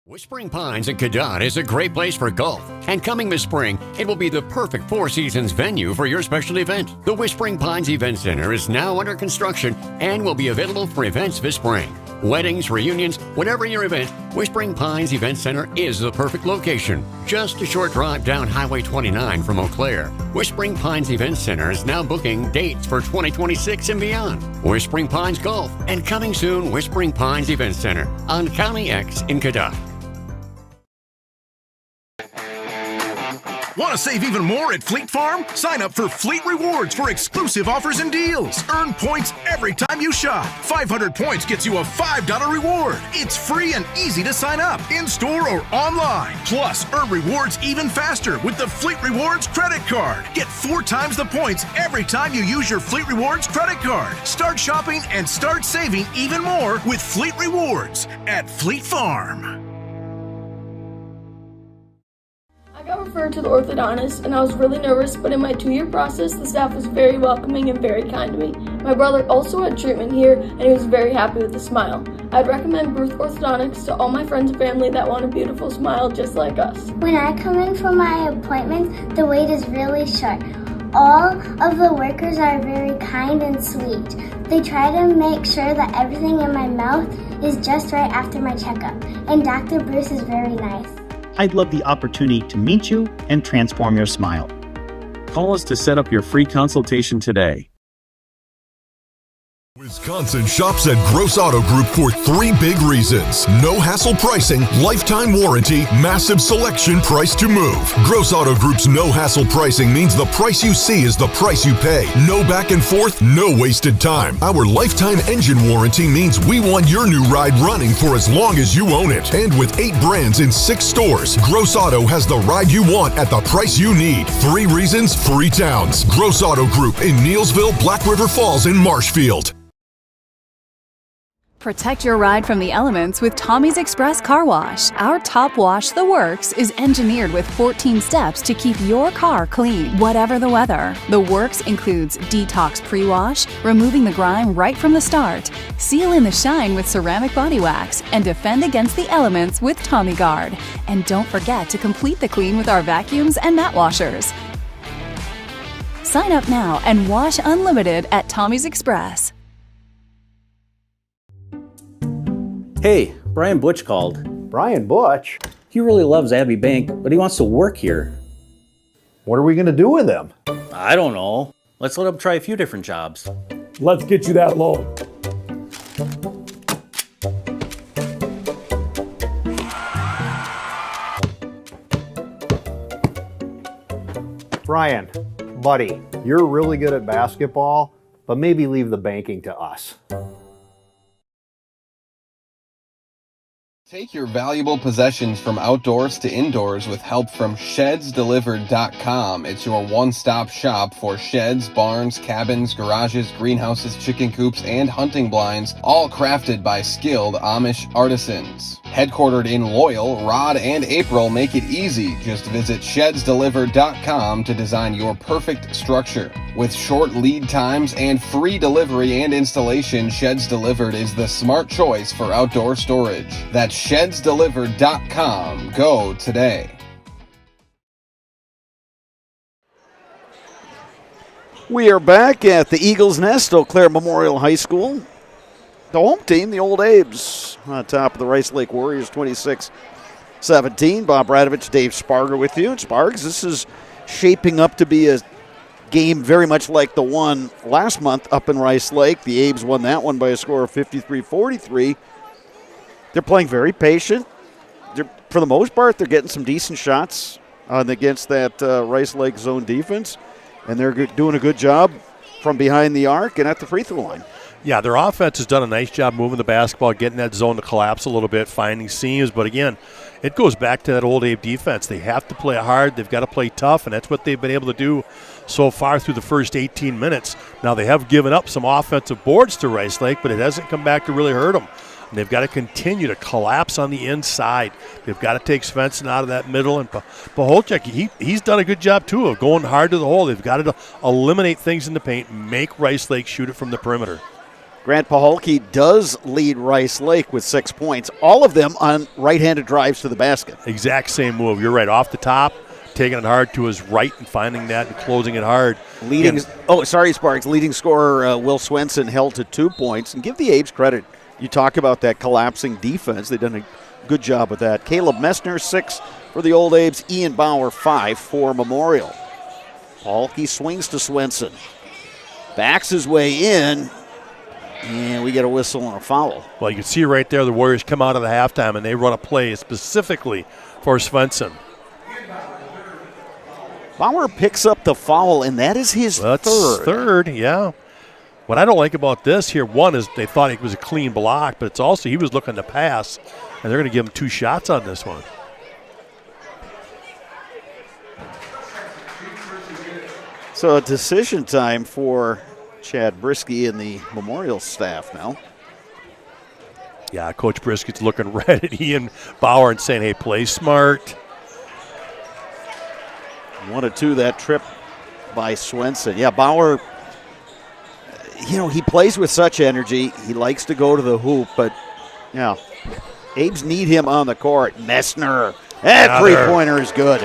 Whispering Pines at Cadott is a great place for golf. And coming this spring, it will be the perfect Four Seasons venue for your special event. The Whispering Pines Event Center is now under construction and will be available for events this spring. Weddings, reunions, whatever your event, Whispering Pines Event Center is the perfect location. Just a short drive down Highway 29 from Eau Claire. Whispering Pines Event Center is now booking dates for 2026 and beyond. Whispering Pines Golf, and coming soon, Whispering Pines Event Center on County X in Cadott. Want to save even more at Fleet Farm? Sign up for Fleet Rewards for exclusive offers and deals. Earn points every time you shop. 500 points gets you a $5 reward. It's free and easy to sign up, in-store or online. Plus, earn rewards even faster with the Fleet Rewards credit card. Get 4 times the points every time you use your Fleet Rewards credit card. Start shopping and start saving even more with Fleet Rewards at Fleet Farm. I got referred to the orthodontist and I was really nervous, but in my 2-year process, the staff was very welcoming and very kind to me. My brother also had treatment here and he was very happy with the smile. I'd recommend Ruth Orthodontics to all my friends and family that want a beautiful smile just like us. When I come in for my appointment, the wait is really short. All of the workers are very kind and sweet. They try to make sure that everything in my mouth is just right after my checkup, and Dr. Bruce is very nice. I'd love the opportunity to meet you and transform your smile. Call us to set up your free consultation today. Wisconsin shops at Gross Auto Group for 3 big reasons. No hassle pricing, lifetime warranty, massive selection, price to move. Gross Auto Group's no hassle pricing means the price you see is the price you pay. No back and forth, no wasted time. Our lifetime engine warranty means we want your new ride running for as long as you own it. And with 8 brands in 6 stores, Gross Auto has the ride you want at the price you need. 3 reasons, 3 towns. Gross Auto Group in Neelsville, Black River Falls, and Marshfield. Protect your ride from the elements with Tommy's Express Car Wash. Our top wash, The Works, is engineered with 14 steps to keep your car clean, whatever the weather. The Works includes detox pre-wash, removing the grime right from the start, seal in the shine with ceramic body wax, and defend against the elements with Tommy Guard. And don't forget to complete the clean with our vacuums and mat washers. Sign up now and wash unlimited at Tommy's Express. Hey, Brian Butch called. Brian Butch? He really loves Abbey Bank, but he wants to work here. What are we going to do with him? I don't know. Let's let him try a few different jobs. Let's get you that loan. Brian, buddy, you're really good at basketball, but maybe leave the banking to us. Take your valuable possessions from outdoors to indoors with help from ShedsDelivered.com. It's your one-stop shop for sheds, barns, cabins, garages, greenhouses, chicken coops, and hunting blinds, all crafted by skilled Amish artisans. Headquartered in Loyal, Rod and April make it easy. Just visit ShedsDelivered.com to design your perfect structure. With short lead times and free delivery and installation, Sheds Delivered is the smart choice for outdoor storage. That's ShedsDelivered.com. Go today. We are back at the Eagles Nest, Eau Claire Memorial High School. The home team, the Old Abes, on top of the Rice Lake Warriors, 26-17. Bob Radovich, Dave Sparger with you. And Spargs, this is shaping up to be a game very much like the one last month up in Rice Lake. The Abes won that one by a score of 53-43. They're playing very patient. For the most part, they're getting some decent shots against that Rice Lake zone defense, and they're doing a good job from behind the arc and at the free throw line. Yeah, their offense has done a nice job moving the basketball, getting that zone to collapse a little bit, finding seams. But again, it goes back to that Old Abe defense. They have to play hard. They've got to play tough, and that's what they've been able to do so far through the first 18 minutes. Now, they have given up some offensive boards to Rice Lake, but it hasn't come back to really hurt them. And they've got to continue to collapse on the inside. They've got to take Svensson out of that middle. And Paholchek, he's done a good job, too, of going hard to the hole. They've got to eliminate things in the paint, make Rice Lake shoot it from the perimeter. Grant Paholke does lead Rice Lake with 6 points, all of them on right-handed drives to the basket. Exact same move. You're right. Off the top, taking it hard to his right and finding that and closing it hard. Sparks. Leading scorer Will Swenson held to 2 points. And give the Abes credit. You talk about that collapsing defense. They've done a good job with that. Caleb Messner, 6 for the Old Abes. Ian Bauer, 5 for Memorial. Paholke swings to Swenson. Backs his way in. And we get a whistle and a foul. Well, you can see right there the Warriors come out of the halftime and they run a play specifically for Svensson. Bauer picks up the foul, and that is his third. Third, yeah. What I don't like about this here, one is they thought it was a clean block, but it's also he was looking to pass, and they're going to give him 2 shots on this one. So a decision time for Chad Brisky and the Memorial staff now. Yeah, Coach Briskett's looking right at Ian Bauer and saying, hey, play smart. 1 of 2 that trip by Swenson. Yeah, Bauer, he plays with such energy. He likes to go to the hoop, but, Abes need him on the court. Messner, that three-pointer is good.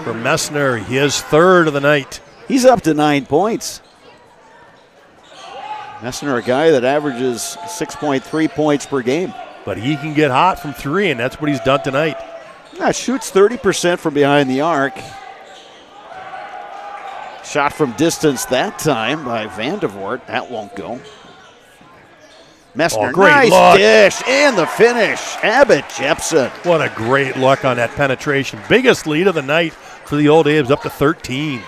For Messner, his third of the night. He's up to 9 points. Messner, a guy that averages 6.3 points per game. But he can get hot from 3, and that's what he's done tonight. Yeah, shoots 30% from behind the arc. Shot from distance that time by Vandervoort. That won't go. Messner, great nice look. Dish, and the finish. Abbott Jepson. What a great look on that penetration. Biggest lead of the night for the Old Abes, up to 13.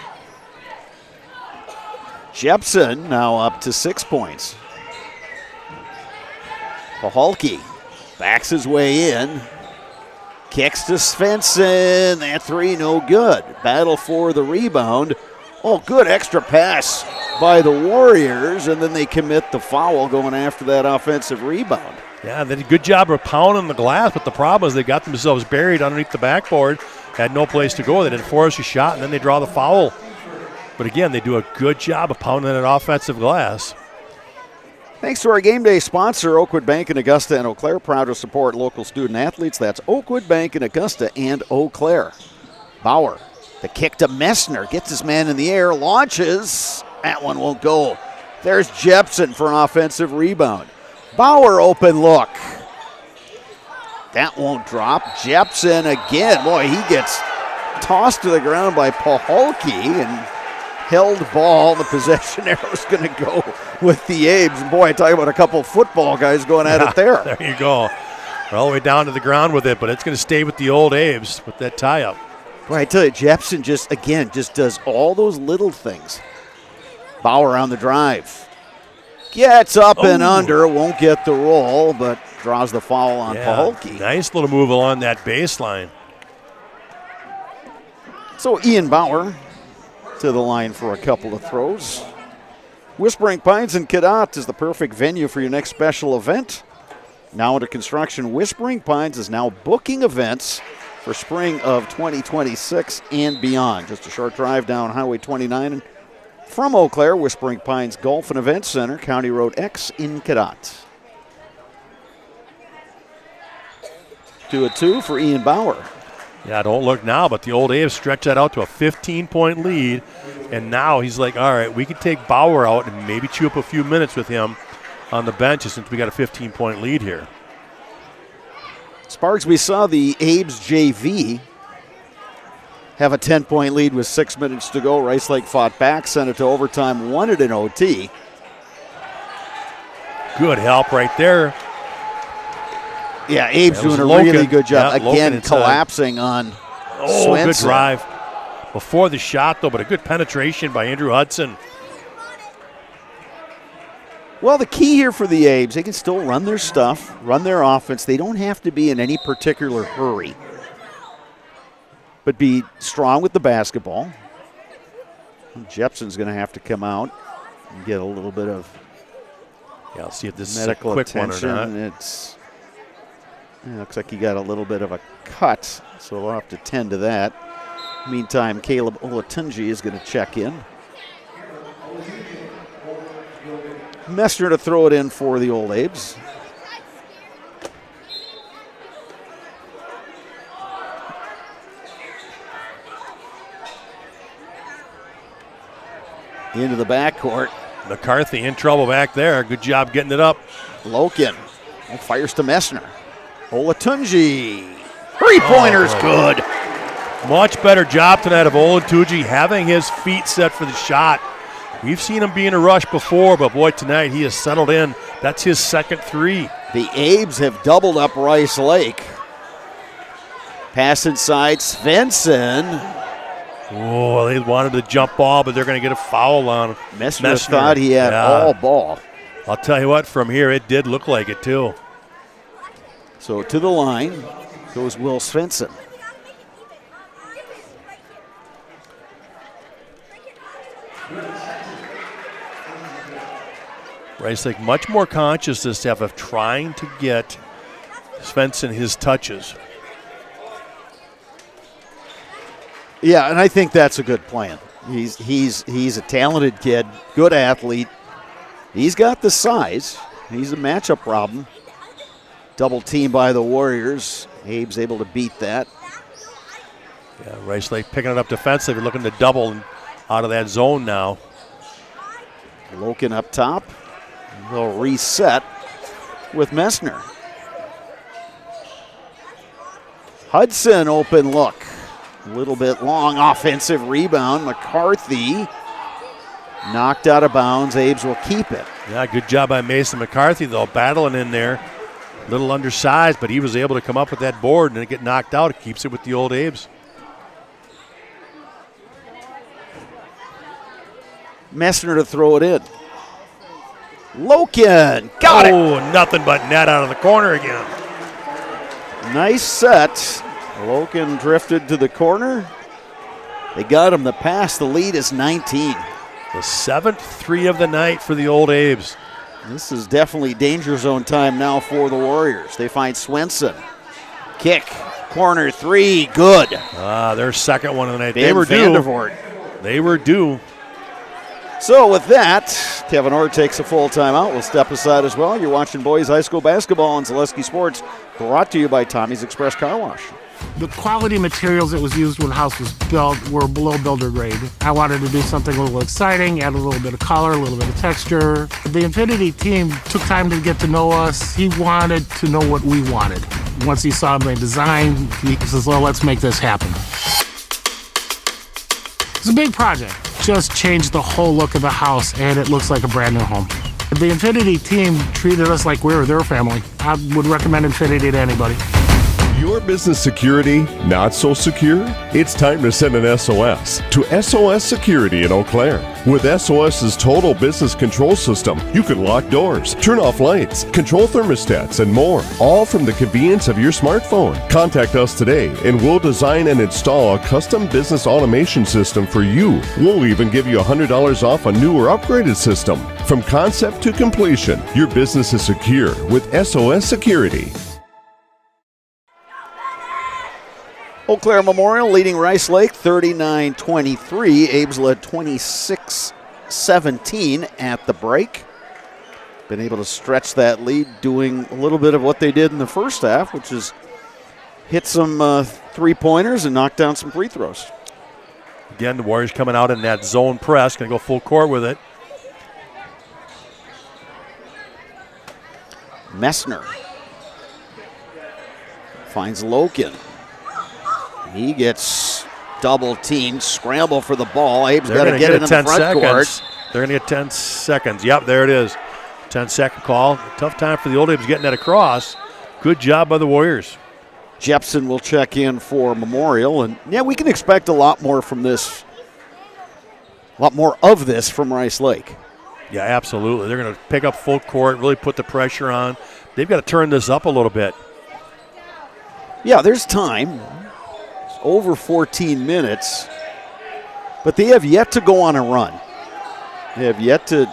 Jepson now up to 6 points. Paholke backs his way in. Kicks to Svensson. That 3 no good. Battle for the rebound. Oh, good extra pass by the Warriors, and then they commit the foul going after that offensive rebound. Yeah, they did a good job of pounding the glass, but the problem is they got themselves buried underneath the backboard, had no place to go. They didn't force a shot, and then they draw the foul. But again, they do a good job of pounding that offensive glass. Thanks to our game day sponsor, Oakwood Bank in Augusta and Eau Claire, proud to support local student athletes. That's Oakwood Bank in Augusta and Eau Claire. Bauer, the kick to Messner, gets his man in the air, launches. That one won't go. There's Jepson for an offensive rebound. Bauer, open look. That won't drop. Jepson again. Boy, he gets tossed to the ground by Paholke and held ball. The possession arrow is going to go with the Abes. And boy, talk about a couple football guys going at it there. There you go. We're all the way down to the ground with it, but it's going to stay with the Old Abes with that tie-up. Boy, I tell you, Jepson just does all those little things. Bauer on the drive. Gets up and under, won't get the roll, but draws the foul on Paholke. Nice little move along that baseline. So Ian Bauer to the line for a couple of throws. Whispering Pines and Cadott is the perfect venue for your next special event. Now under construction, Whispering Pines is now booking events for spring of 2026 and beyond. Just a short drive down Highway 29 from Eau Claire, Whispering Pines Golf and Event Center, County Road X in Cadott. 2-2 for Ian Bauer. Yeah, don't look now, but the Old A's stretched that out to a 15-point lead, and now he's like, all right, we could take Bauer out and maybe chew up a few minutes with him on the bench since we got a 15-point lead here. Sparks, we saw the Abe's JV have a 10-point lead with 6 minutes to go. Rice Lake fought back, sent it to overtime, won it in OT. Good help right there. Yeah, Abe's doing a really good job. Again, collapsing on Swenson. Good drive before the shot, though, but a good penetration by Andrew Hudson. Well, the key here for the Abes, they can still run their stuff, run their offense. They don't have to be in any particular hurry, but be strong with the basketball. Jepson's going to have to come out and get a little bit of I'll see if this medical is a quick attention. one or not. It looks like he got a little bit of a cut, so we'll have to tend to that. Meantime, Caleb Olatunji is going to check in. Messner to throw it in for the Old Abes. Into the backcourt. McCarthy in trouble back there. Good job getting it up. Loken fires to Messner. Olatunji. Three-pointer's good. Much better job tonight of Olatunji having his feet set for the shot. We've seen him be in a rush before, but boy, tonight he has settled in. That's his second three. The Abes have doubled up Rice Lake. Pass inside, Svensson. Oh, they wanted the jump ball, but they're going to get a foul on him. Messner thought he had all ball. I'll tell you what, from here, it did look like it too. So to the line goes Will Svensson. Rice Lake much more conscious this half of trying to get Svensson his touches. Yeah, and I think that's a good plan. He's a talented kid, good athlete. He's got the size. He's a matchup problem. Double team by the Warriors. Abe's able to beat that. Yeah, Rice Lake picking it up defensively, looking to double out of that zone now. Loken up top. They'll reset with Messner. Hudson open look. A little bit long offensive rebound. McCarthy knocked out of bounds. Abes will keep it. Yeah, good job by Mason McCarthy, though, battling in there. A little undersized, but he was able to come up with that board and then get knocked out. It keeps it with the Old Abes. Messner to throw it in. Loken got it. Oh, nothing but net out of the corner again. Nice set. Loken drifted to the corner. They got him the pass. The lead is 19. The seventh three of the night for the Old Abes. This is definitely danger zone time now for the Warriors. They find Swenson. Kick. Corner three. Good. Their second one of the night. Ben They were due. Vandervoort. They were due. So with that, Kevin Orr takes a full timeout. We'll step aside as well. You're watching boys high school basketball on Zaleski Sports, brought to you by Tommy's Express Car Wash. The quality materials that was used when the house was built were below builder grade. I wanted to do something a little exciting, add a little bit of color, a little bit of texture. The Infinity team took time to get to know us. He wanted to know what we wanted. Once he saw my design, he says, well, let's make this happen. It's a big project. Just changed the whole look of the house, and it looks like a brand new home. The Infinity team treated us like we were their family. I would recommend Infinity to anybody. Your business security not so secure? It's time to send an SOS to SOS Security in Eau Claire. With SOS's total business control system, you can lock doors, turn off lights, control thermostats, and more, all from the convenience of your smartphone. Contact us today and we'll design and install a custom business automation system for you. We'll even give you $100 off a new or upgraded system. From concept to completion, your business is secure with SOS Security. Eau Claire Memorial leading Rice Lake 39-23. Abe's led 26-17 at the break. Been able to stretch that lead, doing a little bit of what they did in the first half, which is hit some three-pointers and knock down some free throws. Again, the Warriors coming out in that zone press, going to go full court with it. Messner finds Loken. He gets double teamed, scramble for the ball. Abe's got to get it in the front court. They're going to get 10 seconds. Yep, there it is. 10-second call. Tough time for the Old Abes getting that across. Good job by the Warriors. Jepson will check in for Memorial. And, yeah, we can expect a lot more from this. A lot more of this from Rice Lake. Yeah, absolutely. They're going to pick up full court, really put the pressure on. They've got to turn this up a little bit. Yeah, there's time. It's over 14 minutes. But they have yet to go on a run. They have yet to,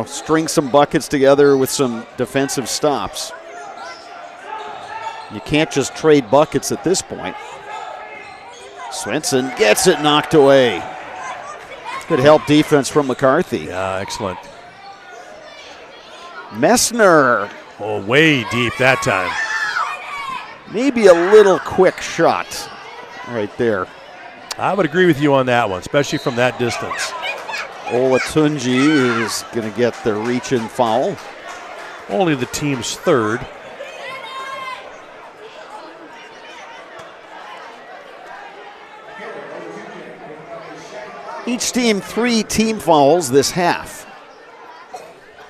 string some buckets together with some defensive stops. You can't just trade buckets at this point. Swenson gets it knocked away. Good help defense from McCarthy. Yeah, excellent. Messner. Oh, way deep that time. Maybe a little quick shot right there. I would agree with you on that one, especially from that distance. Olatunji is going to get the reach-in foul. Only the team's third. Each team 3 team fouls this half.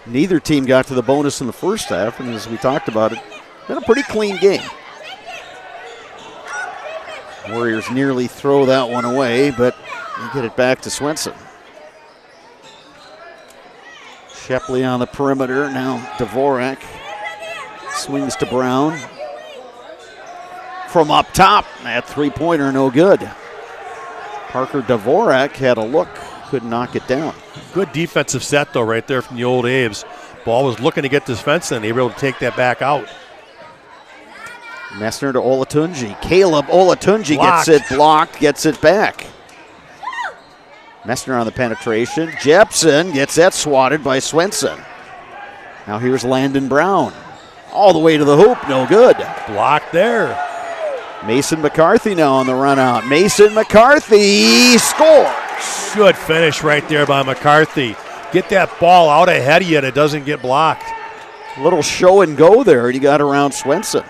Neither team got to the bonus in the first half, and as we talked about it, been a pretty clean game. Warriors nearly throw that one away, but they get it back to Swenson. Shepley on the perimeter. Now Dvorak swings to Brown. From up top, that three-pointer no good. Parker Dvorak had a look, couldn't knock it down. Good defensive set, though, right there from the Old Abes. Ball was looking to get to Svensson. They were able to take that back out. Messner to Olatunji. Caleb Olatunji gets it blocked, gets it back. Messner on the penetration. Jepson gets that swatted by Swenson. Now here's Landon Brown. All the way to the hoop, no good. Blocked there. Mason McCarthy now on the run out. Mason McCarthy scores. Good finish right there by McCarthy. Get that ball out ahead of you and it doesn't get blocked. A little show and go there, and he got around Swenson.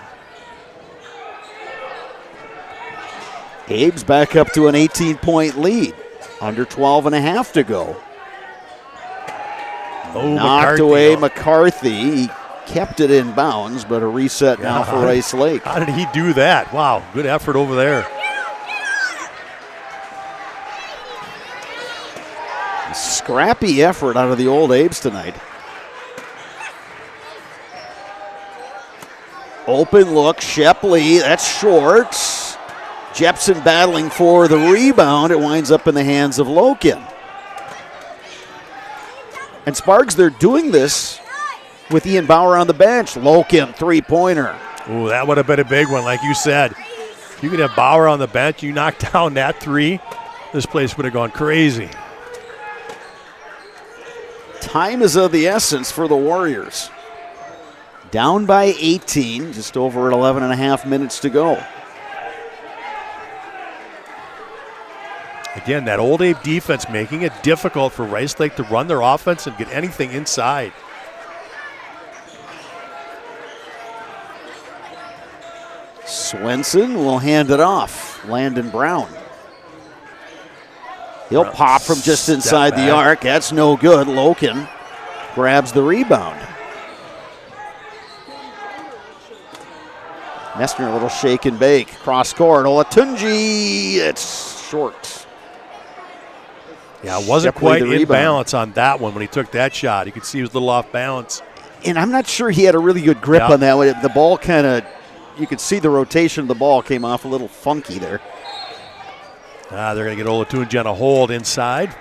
Abe's back up to an 18-point lead. Under 12 and a half to go. Oh, knocked away McCarthy. He kept it in bounds, but a reset now for Rice Lake. How did he do that? Wow, good effort over there. Scrappy effort out of the Old Abes tonight. Open look, Shepley, that's short. Jepson battling for the rebound. It winds up in the hands of Loken. And Sparks, they're doing this with Ian Bauer on the bench. Loken, three-pointer. Ooh, that would have been a big one, like you said. You could have Bauer on the bench. You knock down that three, this place would have gone crazy. Time is of the essence for the Warriors. Down by 18, just over 11 and a half minutes to go. Again, that Old Abe defense making it difficult for Rice Lake to run their offense and get anything inside. Swenson will hand it off. Landon Brown. He'll pop from just inside the arc. That's no good. Loken grabs the rebound. Messner, a little shake and bake. Cross court. Olatunji. It's short. Yeah, it wasn't Shepley, quite the in rebound. balance on that one when he took that shot. You could see he was a little off balance. And I'm not sure he had a really good grip on that one. The ball kind of, you could see the rotation of the ball came off a little funky there. They're going to get Olatunji on a hold inside.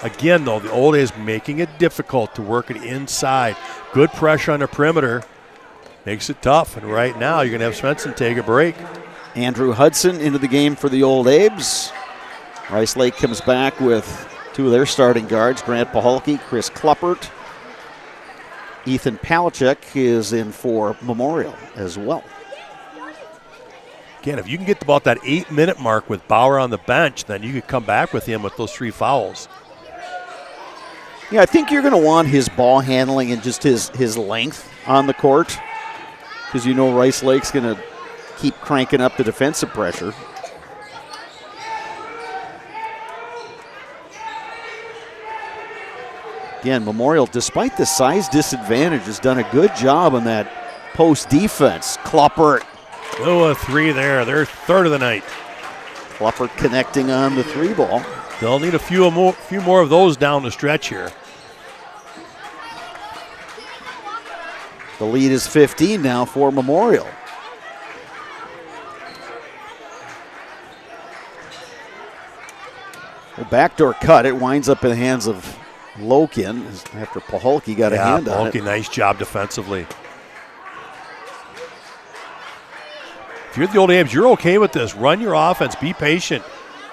Again, though, the Old A's making it difficult to work it inside. Good pressure on the perimeter. Makes it tough. And right now, you're going to have Svensson take a break. Andrew Hudson into the game for the Old Abes. Rice Lake comes back with two of their starting guards, Grant Pahalke, Chris Kluppert. Ethan Palachuk is in for Memorial as well. Again, if you can get about that 8-minute mark with Bauer on the bench, then you could come back with him with those 3 fouls. Yeah, I think you're going to want his ball handling and just his length on the court, because you know Rice Lake's going to keep cranking up the defensive pressure. Again, Memorial, despite the size disadvantage, has done a good job on that post defense. Kluppert. Oh, a 3 there. They're third of the night. Kluppert connecting on the 3 ball. They'll need a few more of those down the stretch here. The lead is 15 now for Memorial. Well, backdoor cut. It winds up in the hands of Loken after Pahalke got a hand on it. Pahalke, nice job defensively. If you're the Old Ames, you're okay with this. Run your offense. Be patient.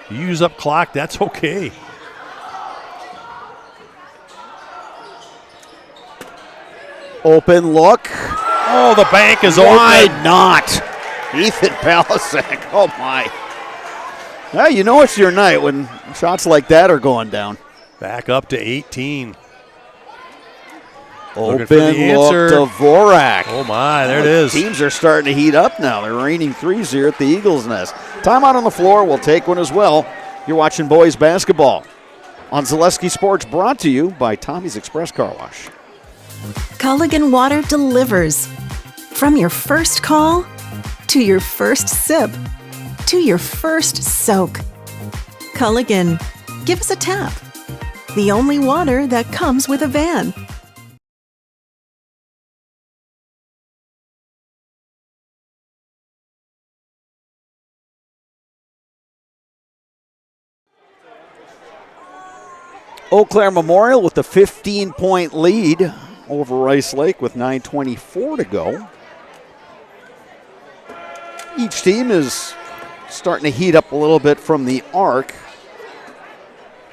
You use up clock. That's okay. Open look. Oh, the bank is Why open. not? Ethan Palaszczuk. Oh, my. Well, you know it's your night when shots like that are going down. Back up to 18. Open look, Dvorak. Oh, my, there it is. Teams are starting to heat up now. They're raining threes here at the Eagles' Nest. Timeout on the floor. We'll take one as well. You're watching boys basketball on Zaleski Sports, brought to you by Tommy's Express Car Wash. Culligan Water delivers. From your first call, to your first sip, to your first soak. Culligan, give us a tap. The only water that comes with a van. Eau Claire Memorial with a 15-point lead over Rice Lake with 9:24 to go. Each team is starting to heat up a little bit from the arc.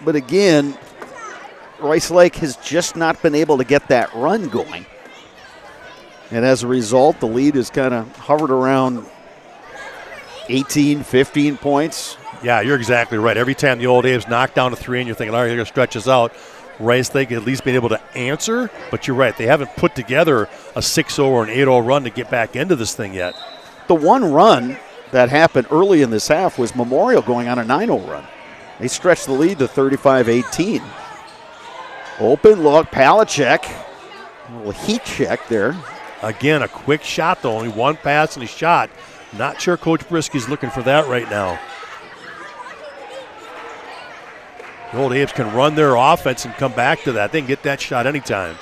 But again, Rice Lake has just not been able to get that run going. And as a result, the lead has kind of hovered around 18, 15 points. Yeah, you're exactly right. Every time the Old A's knock down a 3 and you're thinking, all right, they're going to stretch us out, Rice Lake at least been able to answer. But you're right, they haven't put together a 6-0 or an 8-0 run to get back into this thing yet. The one run that happened early in this half was Memorial going on a 9-0 run. They stretched the lead to 35-18. Open look, Palachuk. A little heat check there. Again, a quick shot, though. Only one pass and a shot. Not sure Coach Brisky's looking for that right now. The Old A's can run their offense and come back to that. They can get that shot anytime.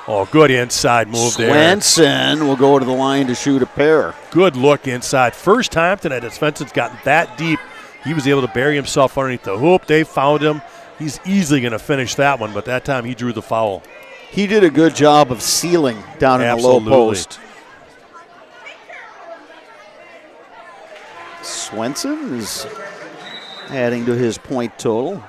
Oh, good inside move there. Svensson will go to the line to shoot a pair. Good look inside. First time tonight that Svensson's gotten that deep. He was able to bury himself underneath the hoop. They found him. He's easily going to finish that one, but that time he drew the foul. He did a good job of sealing down in the low post. Svensson is adding to his point total.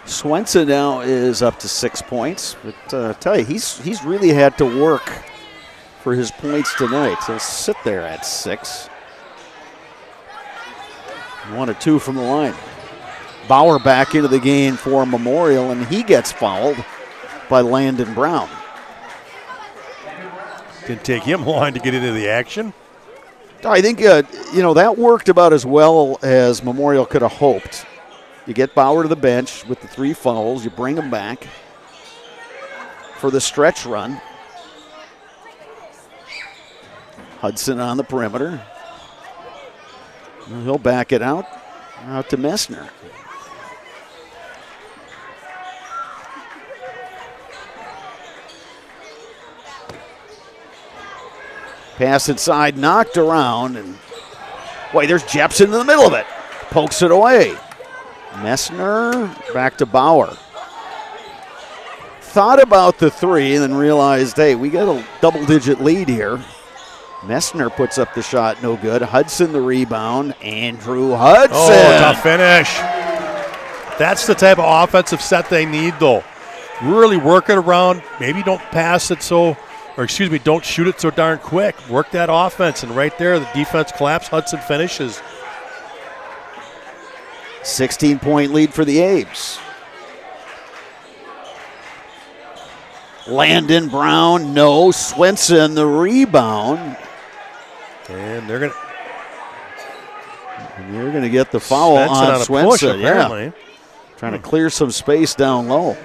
Svensson now is up to 6 points, but I tell you, he's really had to work for his points tonight. He'll sit there at 6. 1 or 2 from the line. Bauer back into the game for Memorial, and he gets fouled by Landon Brown. Didn't take him long to get into the action. I think, that worked about as well as Memorial could have hoped. You get Bauer to the bench with the 3 fouls. You bring him back for the stretch run. Hudson on the perimeter. He'll back it out to Messner. Pass inside, knocked around, and boy, there's Jepson in the middle of it. Pokes it away. Messner back to Bauer. Thought about the 3 and then realized, hey, we got a double-digit lead here. Messner puts up the shot, no good. Hudson the rebound. Andrew Hudson. Oh, tough finish. That's the type of offensive set they need, though. Really work it around. Maybe don't pass it don't shoot it so darn quick. Work that offense, and right there, the defense collapse. Hudson finishes. 16-point lead for the Abes. Landon Brown, no. Swenson the rebound. And they're gonna get the foul on Swenson. Push, apparently. Yeah. Trying to clear some space down low.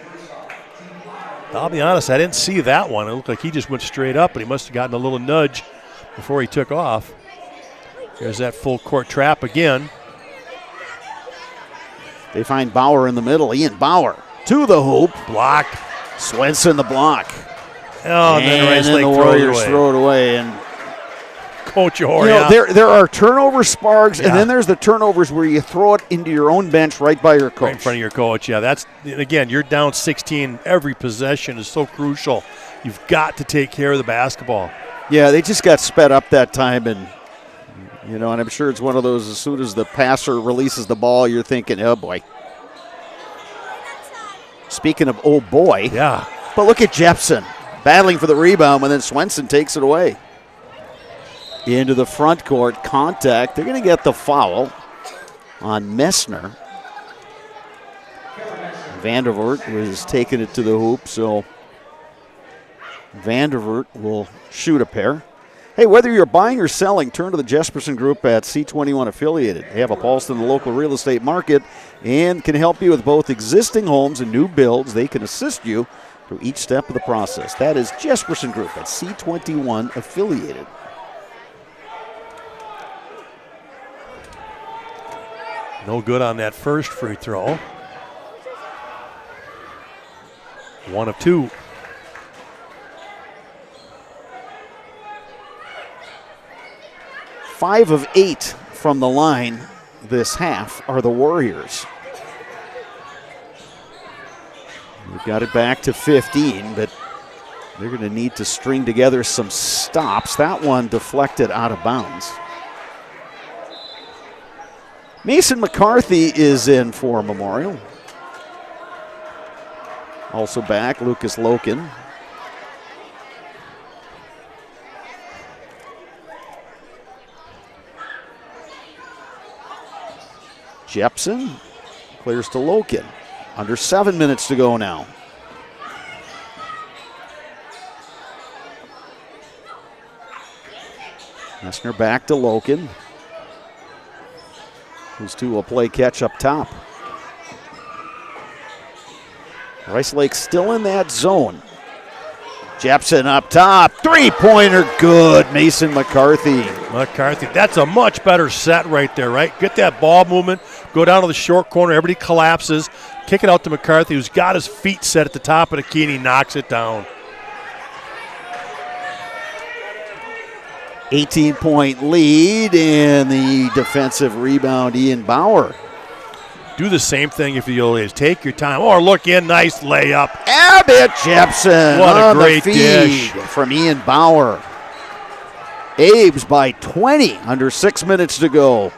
I'll be honest, I didn't see that one. It looked like he just went straight up, but he must have gotten a little nudge before he took off. There's that full court trap again. They find Bauer in the middle. Ian Bauer to the hoop. Block. Swenson the block. Oh, and then the Warriors throw it away. And Coach Horia. There are turnover sparks, and then there's the turnovers where you throw it into your own bench right by your coach. Right in front of your coach, yeah. That's, again, you're down 16. Every possession is so crucial. You've got to take care of the basketball. Yeah, they just got sped up that time, and I'm sure it's one of those, as soon as the passer releases the ball, you're thinking, oh, boy. Speaking of oh, boy. Yeah. But look at Jepson battling for the rebound, and then Swenson takes it away. Into the front court, contact. They're going to get the foul on Messner. Vandervoort was taking it to the hoop, so Vandervoort will shoot a pair. Hey, whether you're buying or selling, turn to the Jesperson Group at C21 Affiliated. They have a pulse in the local real estate market and can help you with both existing homes and new builds. They can assist you through each step of the process. That is Jesperson Group at C21 Affiliated. No good on that first free throw. 1 of 2. Five of 8 from the line this half are the Warriors. We've got it back to 15, but they're going to need to string together some stops. That one deflected out of bounds. Mason McCarthy is in for Memorial. Also back, Lucas Loken. Jepson clears to Loken. Under 7 minutes to go now. Messner back to Loken. These two will play catch up top. Rice Lake still in that zone. Jepson up top. Three-pointer good. Mason McCarthy. That's a much better set right there, right? Get that ball movement. Go down to the short corner. Everybody collapses. Kick it out to McCarthy, who's got his feet set at the top of the key, and he knocks it down. 18-point lead, and the defensive rebound, Ian Bauer. Do the same thing if you'll take your time. Or look in, nice layup. Abbott Jepson what on a great the feed dish from Ian Bauer. Abe's by 20, under 6 minutes to go.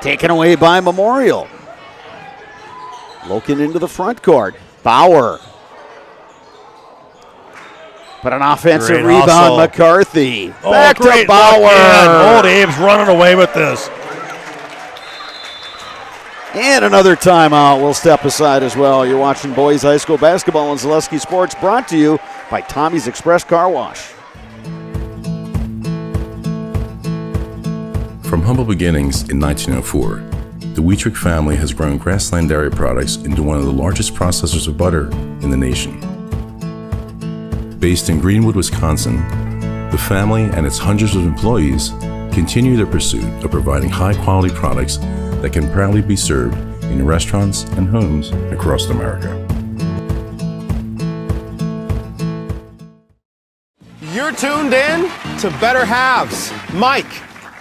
Taken away by Memorial. Loken into the front court. Bauer. But an offensive great rebound, hustle. McCarthy. Oh, back great to Bauer. Old Abe's running away with this. And another timeout. We'll step aside as well. You're watching boys high school basketball on Zaleski Sports, brought to you by Tommy's Express Car Wash. From humble beginnings in 1904, the Wheatrick family has grown Grassland Dairy Products into one of the largest processors of butter in the nation. Based in Greenwood, Wisconsin, the family and its hundreds of employees continue their pursuit of providing high-quality products that can proudly be served in restaurants and homes across America. You're tuned in to Better Halves. Mike,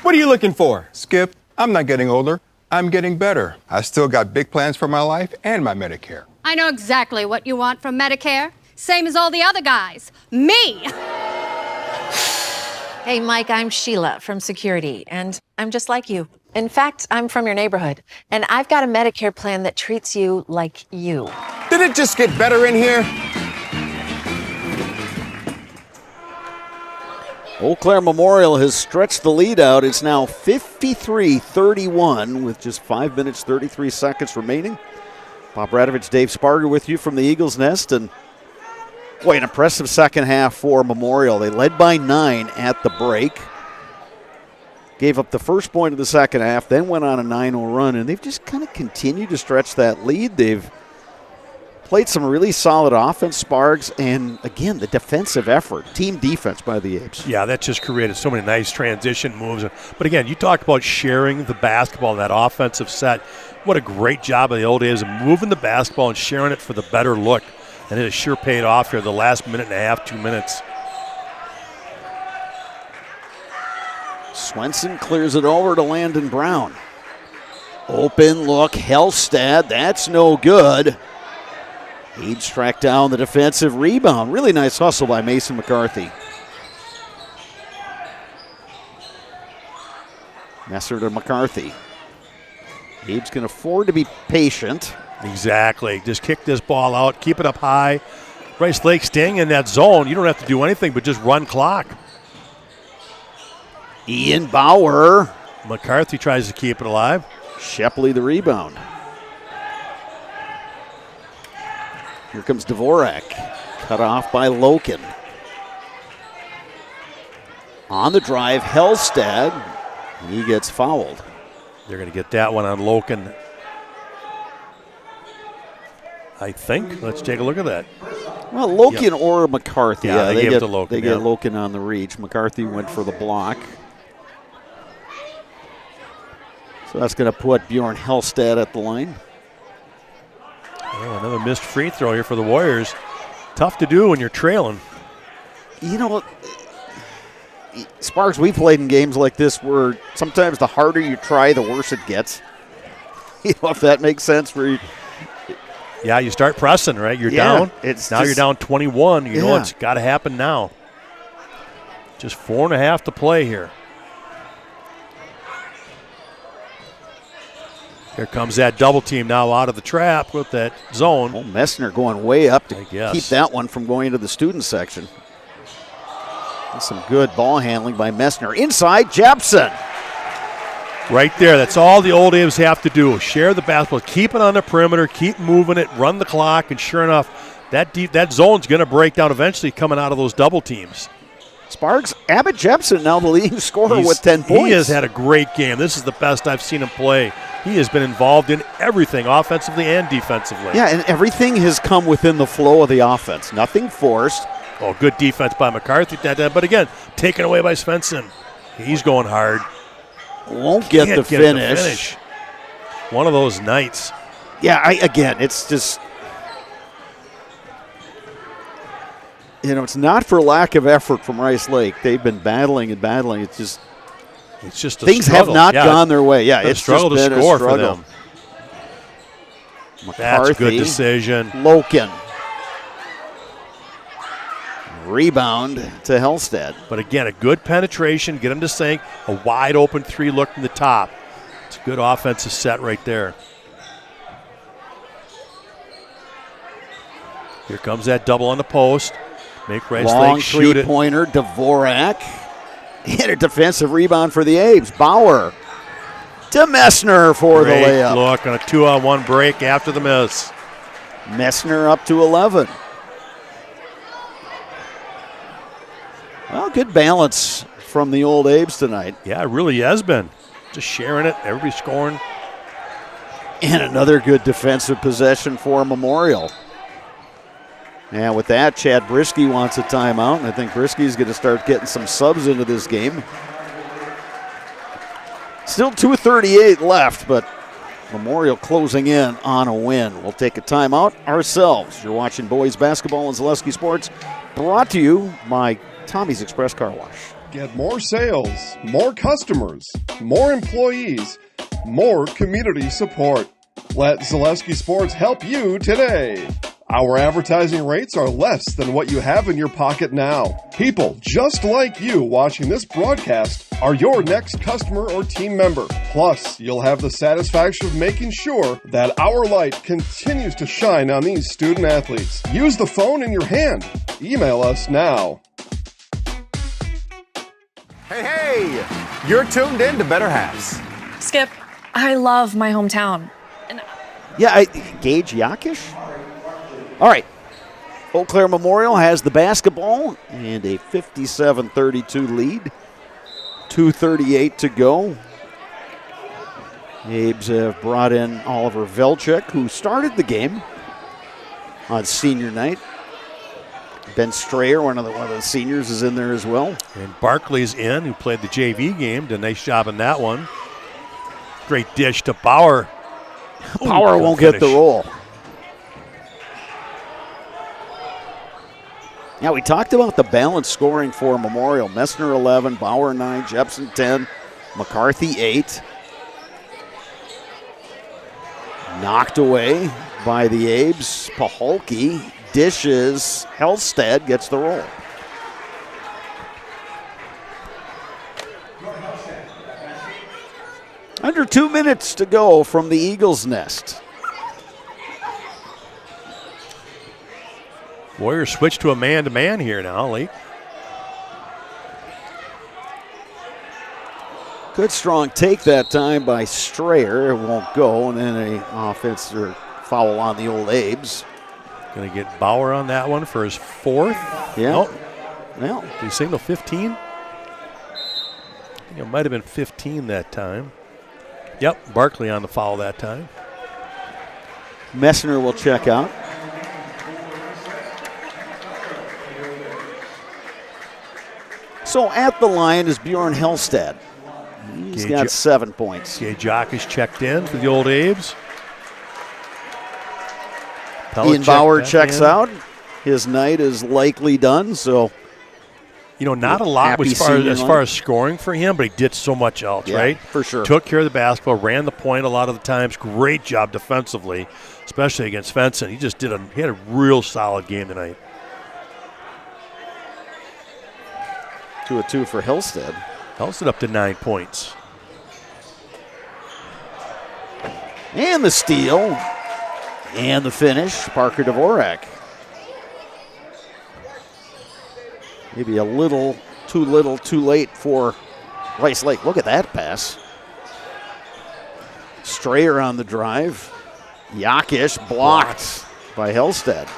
what are you looking for? Skip, I'm not getting older. I'm getting better. I still got big plans for my life and my Medicare. I know exactly what you want from Medicare. Same as all the other guys. Me! Hey, Mike, I'm Sheila from Security, and I'm just like you. In fact, I'm from your neighborhood, and I've got a Medicare plan that treats you like you. Did it just get better in here? Eau Claire Memorial has stretched the lead out. It's now 53-31 with just 5 minutes, 33 seconds remaining. Bob Radovich, Dave Sparger with you from the Eagles Nest. And boy, an impressive second half for Memorial. They led by 9 at the break. Gave up the first point of the second half, then went on a 9-0 run. And they've just kind of continued to stretch that lead. They've played some really solid offense, Spargs, and again, the defensive effort, team defense by the Apes. Yeah, that just created so many nice transition moves. But again, you talked about sharing the basketball in that offensive set. What a great job of the old days of moving the basketball and sharing it for the better look. And it has sure paid off here the last minute and a half, 2 minutes. Swenson clears it over to Landon Brown. Open look, Hellstad, that's no good. Eads tracked down the defensive rebound. Really nice hustle by Mason McCarthy. Messer to McCarthy. Abe's can afford to be patient. Exactly. Just kick this ball out, keep it up high. Rice Lake staying in that zone. You don't have to do anything but just run clock. Ian Bauer. McCarthy tries to keep it alive. Shepley the rebound. Here comes Dvorak, cut off by Loken. On the drive, Hellstad, and he gets fouled. They're going to get that one on Loken, I think. Let's take a look at that. Well, Loken or McCarthy. Yeah, they gave it to Loken. They get Loken on the reach. McCarthy went for the block. So that's going to put Bjorn Hellstad at the line. Oh, another missed free throw here for the Warriors. Tough to do when you're trailing. You know, Sparks, we've played in games like this where sometimes the harder you try, the worse it gets. You know, if that makes sense. Where you start pressing, right? You're down. You're down 21. You know it's got to happen now. Just 4.5 to play here. Here comes that double team now out of the trap with that zone. Oh, Messner going way up to guess. Keep that one from going into the student section. That's some good ball handling by Messner. Inside, Jepson. Right there. That's all the old A's have to do. Share the basketball. Keep it on the perimeter. Keep moving it. Run the clock. And sure enough, that zone's going to break down eventually coming out of those double teams. Sparks, Abbott Jepson now the leading scorer with 10 points. He has had a great game. This is the best I've seen him play. He has been involved in everything, offensively and defensively. Yeah, and everything has come within the flow of the offense. Nothing forced. Oh, good defense by McCarthy. But again, taken away by Svensson. He's going hard. Won't get the finish. One of those nights. Yeah, again, it's just, it's not for lack of effort from Rice Lake. They've been battling and battling. It's just things struggle. have not gone their way. Yeah, it's struggle just to been score a struggle for them. McCarthy, That's a good decision. Loken. Rebound to Hellstad. But again, a good penetration, get him to sink, a wide open three look from the top. It's a good offensive set right there. Here comes that double on the post. Make Rice Lake shoot it. Long three-pointer, Dvorak. And a defensive rebound for the A's. Bauer to Messner for Great the layup. look on a 2-on-1 break after the miss. Messner up to 11. Well, good balance from the Old Abes tonight. Yeah, it really has been. Just sharing it, everybody scoring. And another good defensive possession for Memorial. And with that, Chad Brisky wants a timeout, and I think Brisky's going to start getting some subs into this game. Still 2:38 left, but Memorial closing in on a win. We'll take a timeout ourselves. You're watching boys basketball on Zaleski Sports, brought to you by Tommy's Express Car Wash. Get more sales, more customers, more employees, more community support. Let Zaleski Sports help you today. Our advertising rates are less than what you have in your pocket now. People just like you watching this broadcast are your next customer or team member. Plus, you'll have the satisfaction of making sure that our light continues to shine on these student athletes. Use the phone in your hand. Email us now. Hey, you're tuned in to Better Halves. Skip, I love my hometown. Yeah, Gage Yakish? All right. Eau Claire Memorial has the basketball and a 57-32 lead. 2:38 to go. Abes have brought in Oliver Velchuk, who started the game on senior night. Ben Strayer, one of the seniors, is in there as well. And Barkley's in, who played the JV game. Did a nice job in that one. Great dish to Bauer. Bauer won't get the roll. Yeah, we talked about the balanced scoring for Memorial. Messner 11, Bauer 9, Jepson 10, McCarthy 8. Knocked away by the Abes. Paholke dishes. Hellstead gets the roll. Under 2 minutes to go from the Eagles' Nest. Warriors switch to a man-to-man here now, late. Good strong take that time by Strayer. It won't go, and then an offense or foul on the Old Abes. Going to get Bauer on that one for his fourth. Yeah. Nope. Well, did he signal 15? I think it might have been 15 that time. Yep, Barkley on the foul that time. Messner will check out. So at the line is Bjorn Hellstead. He's got 7 points. Gage Jock is checked in for the Old Abes. Ian Bauer checks out. His night is likely done, so. You know, not a lot as far as scoring for him, but he did so much else, right? For sure. Took care of the basketball, ran the point a lot of the times. Great job defensively, especially against Fenson. He just he had a real solid game tonight. 2 of 2 for Hellstead. Hellstead up to 9 points. And the steal. And the finish, Parker Dvorak. Maybe a little, too late for Rice Lake. Look at that pass. Strayer on the drive. Yakish blocked by Hellstead.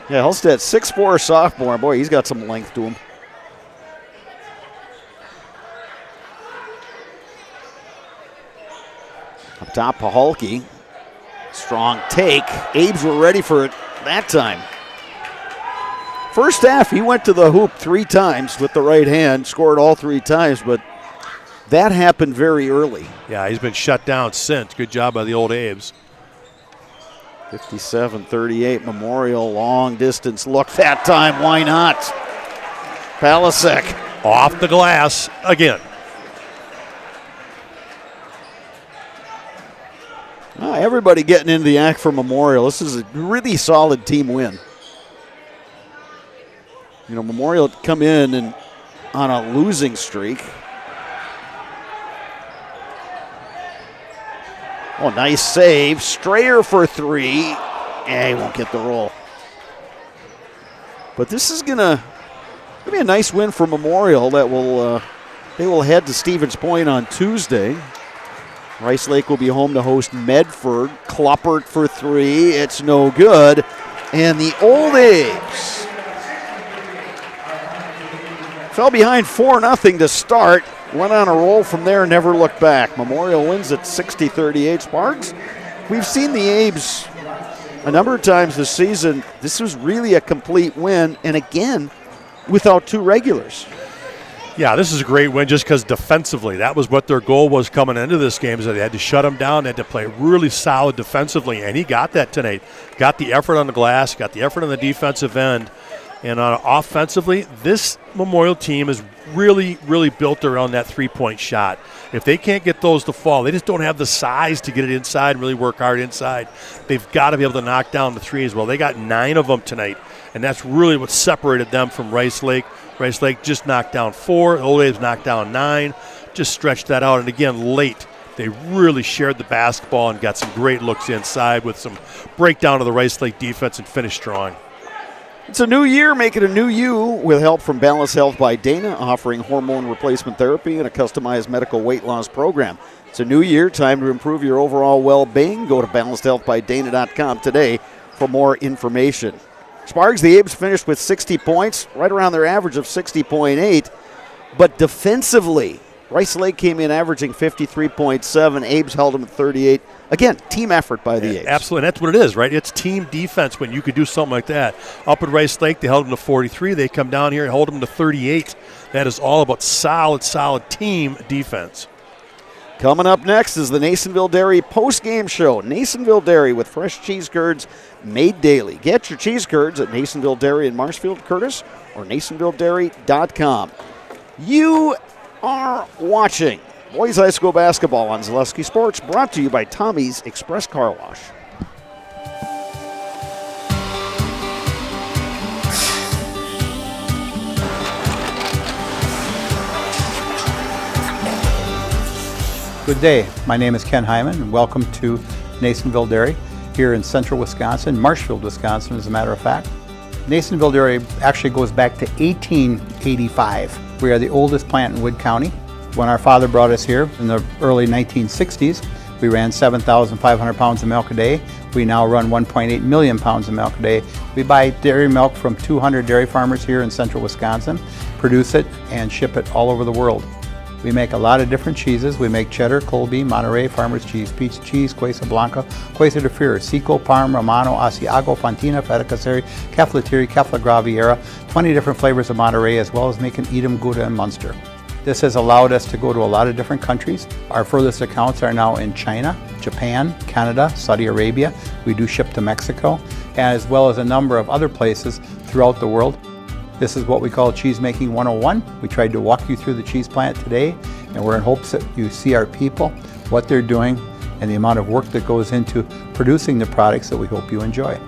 Yeah, Hellstead, 6'4" sophomore. Boy, he's got some length to him. Up top, Paholke. Strong take. Abes were ready for it that time. First half, he went to the hoop 3 times with the right hand, scored all 3 times, but that happened very early. Yeah, he's been shut down since. Good job by the Old Abes. 57-38 Memorial, long distance look that time. Why not? Palasek. Off the glass again. Everybody getting into the act for Memorial. This is a really solid team win. You know, Memorial had come in and on a losing streak. Oh, nice save. Strayer for 3. He won't get the roll. But this is going to be a nice win for Memorial that will They will head to Stevens Point on Tuesday. Rice Lake will be home to host Medford. Kloppert for 3. It's no good. And the Old A's fell behind 4-0 to start. Went on a roll from there, never looked back. Memorial wins at 60-38. Sparks, we've seen the A's a number of times this season. This was really a complete win, and again, without 2 regulars. Yeah, this is a great win just because defensively, that was what their goal was coming into this game, is that they had to shut him down, they had to play really solid defensively, and he got that tonight. Got the effort on the glass, got the effort on the defensive end, and offensively, this Memorial team is really, really built around that three-point shot. If they can't get those to fall, they just don't have the size to get it inside and really work hard inside. They've got to be able to knock down the threes. Well, they got 9 of them tonight, and that's really what separated them from Rice Lake. Rice Lake just knocked down 4. The Old A's knocked down 9. Just stretched that out. And again, late, they really shared the basketball and got some great looks inside with some breakdown of the Rice Lake defense and finished strong. It's a new year, make it a new you with help from Balance Health by Dana, offering hormone replacement therapy and a customized medical weight loss program. It's a new year, time to improve your overall well-being. Go to balancedhealthbydana.com today for more information. Sparks, the A's finished with 60 points, right around their average of 60.8. But defensively, Rice Lake came in averaging 53.7. A's held them at 38. Again, team effort by the A's. Absolutely, and that's what it is, right? It's team defense when you could do something like that. Up at Rice Lake, they held them to 43. They come down here and hold them to 38. That is all about solid team defense. Coming up next is the Nasonville Dairy post-game show. Nasonville Dairy with fresh cheese curds made daily. Get your cheese curds at Nasonville Dairy in Marshfield, Curtis, or NasonvilleDairy.com. You are watching Boys High School basketball on Zaleski Sports, brought to you by Tommy's Express Car Wash. Good day. My name is Ken Hyman, and welcome to Nasonville Dairy here in central Wisconsin, Marshfield, Wisconsin, as a matter of fact. Nasonville Dairy actually goes back to 1885. We are the oldest plant in Wood County. When our father brought us here in the early 1960s, we ran 7,500 pounds of milk a day. We now run 1.8 million pounds of milk a day. We buy dairy milk from 200 dairy farmers here in central Wisconsin, produce it, and ship it all over the world. We make a lot of different cheeses. We make cheddar, Colby, Monterey, Farmer's Cheese, Peach Cheese, Quesa Blanca, Quesa de Fear, Seco, Parm, Romano, Asiago, Fontina, Feta Caseri, Keflatiri, Kefla Graviera, 20 different flavors of Monterey, as well as making Edam, Gouda, and Munster. This has allowed us to go to a lot of different countries. Our furthest accounts are now in China, Japan, Canada, Saudi Arabia. We do ship to Mexico, as well as a number of other places throughout the world. This is what we call Cheese Making 101. We tried to walk you through the cheese plant today, and we're in hopes that you see our people, what they're doing, and the amount of work that goes into producing the products that we hope you enjoy.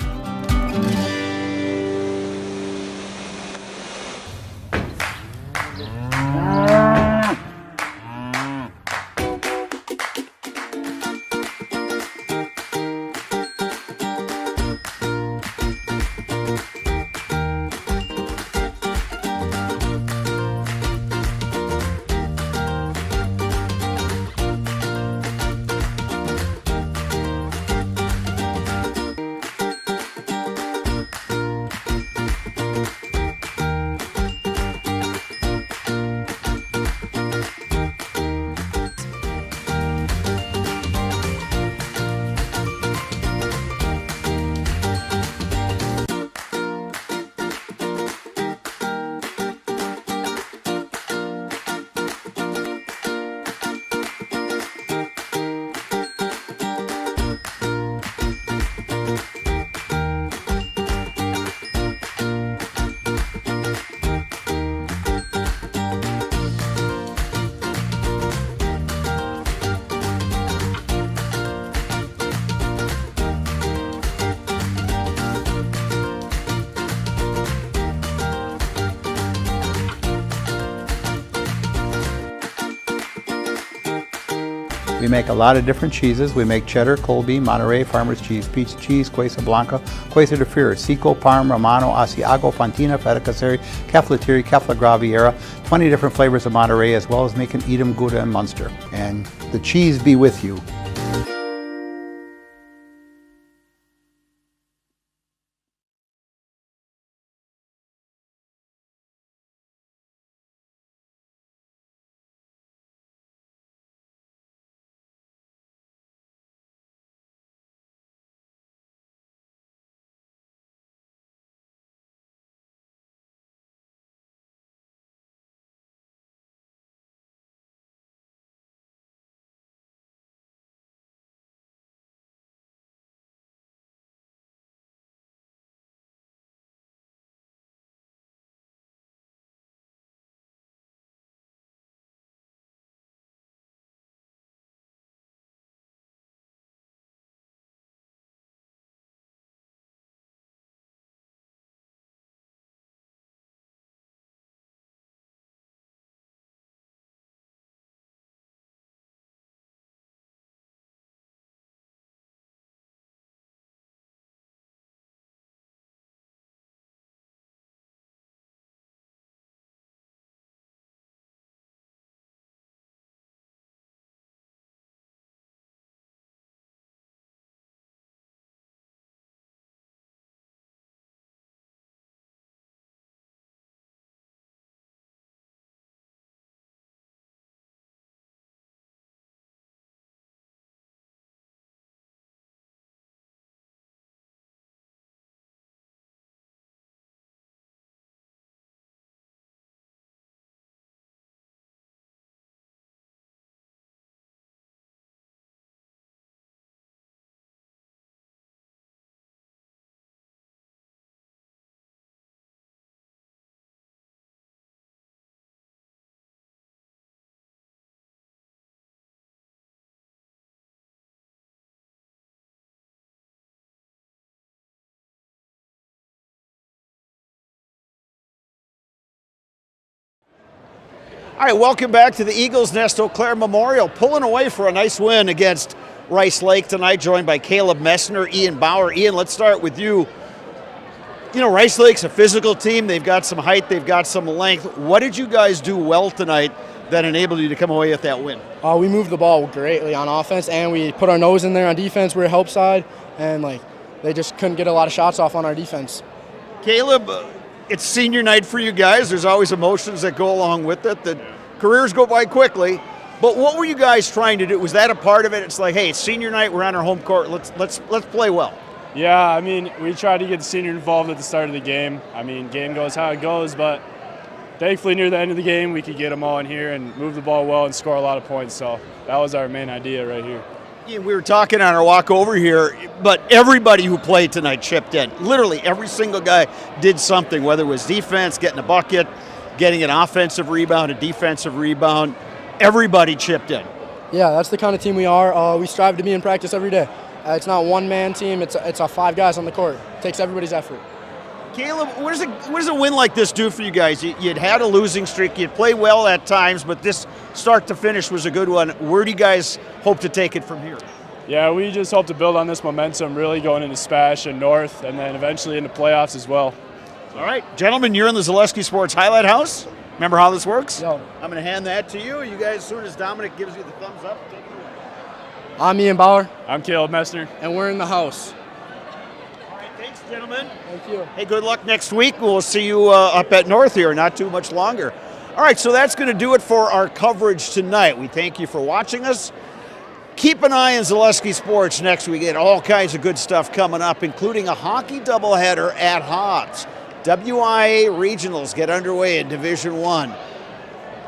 We make a lot of different cheeses. We make cheddar, Colby, Monterey, Farmer's Cheese, Peach Cheese, Quesa Blanca, Quesa de Freer, Seco, Parm, Romano, Asiago, Fontina, Feta Caseri, Cafetieri, Cafla Graviera, 20 different flavors of Monterey, as well as making Edam, Gouda, and Munster. And the cheese be with you. All right, welcome back to the Eagles Nest Eau Claire Memorial. Pulling away for a nice win against Rice Lake tonight, joined by Caleb Messner, Ian Bauer. Ian, let's start with you. You know, Rice Lake's a physical team. They've got some height, they've got some length. What did you guys do well tonight that enabled you to come away with that win? We moved the ball greatly on offense, and we put our nose in there on defense. We were help side, and they just couldn't get a lot of shots off on our defense. Caleb, it's senior night for you guys. There's always emotions that go along with it. The careers go by quickly. But what were you guys trying to do? Was that a part of it? It's like, hey, it's senior night. We're on our home court. Let's play well. Yeah, I mean, we tried to get the senior involved at the start of the game. I mean, game goes how it goes, but thankfully near the end of the game, we could get them all in here and move the ball well and score a lot of points. So that was our main idea right here. Yeah, we were talking on our walk over here, but everybody who played tonight chipped in. Literally every single guy did something, whether it was defense, getting a bucket, getting an offensive rebound, a defensive rebound. Everybody chipped in. Yeah, that's the kind of team we are. We strive to be in practice every day. It's not a one-man team. It's a 5 guys on the court. It takes everybody's effort. Caleb, what does a win like this do for you guys? You'd had a losing streak. You'd play well at times, but this start to finish was a good one. Where do you guys hope to take it from here? Yeah, we just hope to build on this momentum, really going into Spash and North, and then eventually into playoffs as well. All right, gentlemen, you're in the Zaleski Sports Highlight House. Remember how this works? Yeah. I'm going to hand that to you. You guys, as soon as Dominic gives you the thumbs up, take it away. I'm Ian Bauer. I'm Caleb Messner. And we're in the house. All right, thanks, gentlemen. Thank you. Hey, good luck next week. We'll see you up at North here, not too much longer. All right, so that's going to do it for our coverage tonight. We thank you for watching us. Keep an eye on Zaleski Sports next week. We get all kinds of good stuff coming up, including a hockey doubleheader at Hobbs. WIAA Regionals get underway in Division I.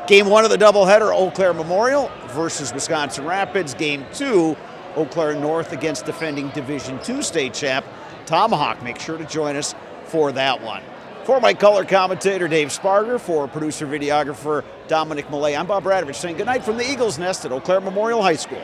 Game 1 of the doubleheader, Eau Claire Memorial versus Wisconsin Rapids. Game 2, Eau Claire North against defending Division II state champ Tomahawk. Make sure to join us for that one. For my color commentator, Dave Sparger, for producer-videographer Dominic Millay, I'm Bob Radovich saying goodnight from the Eagles Nest at Eau Claire Memorial High School.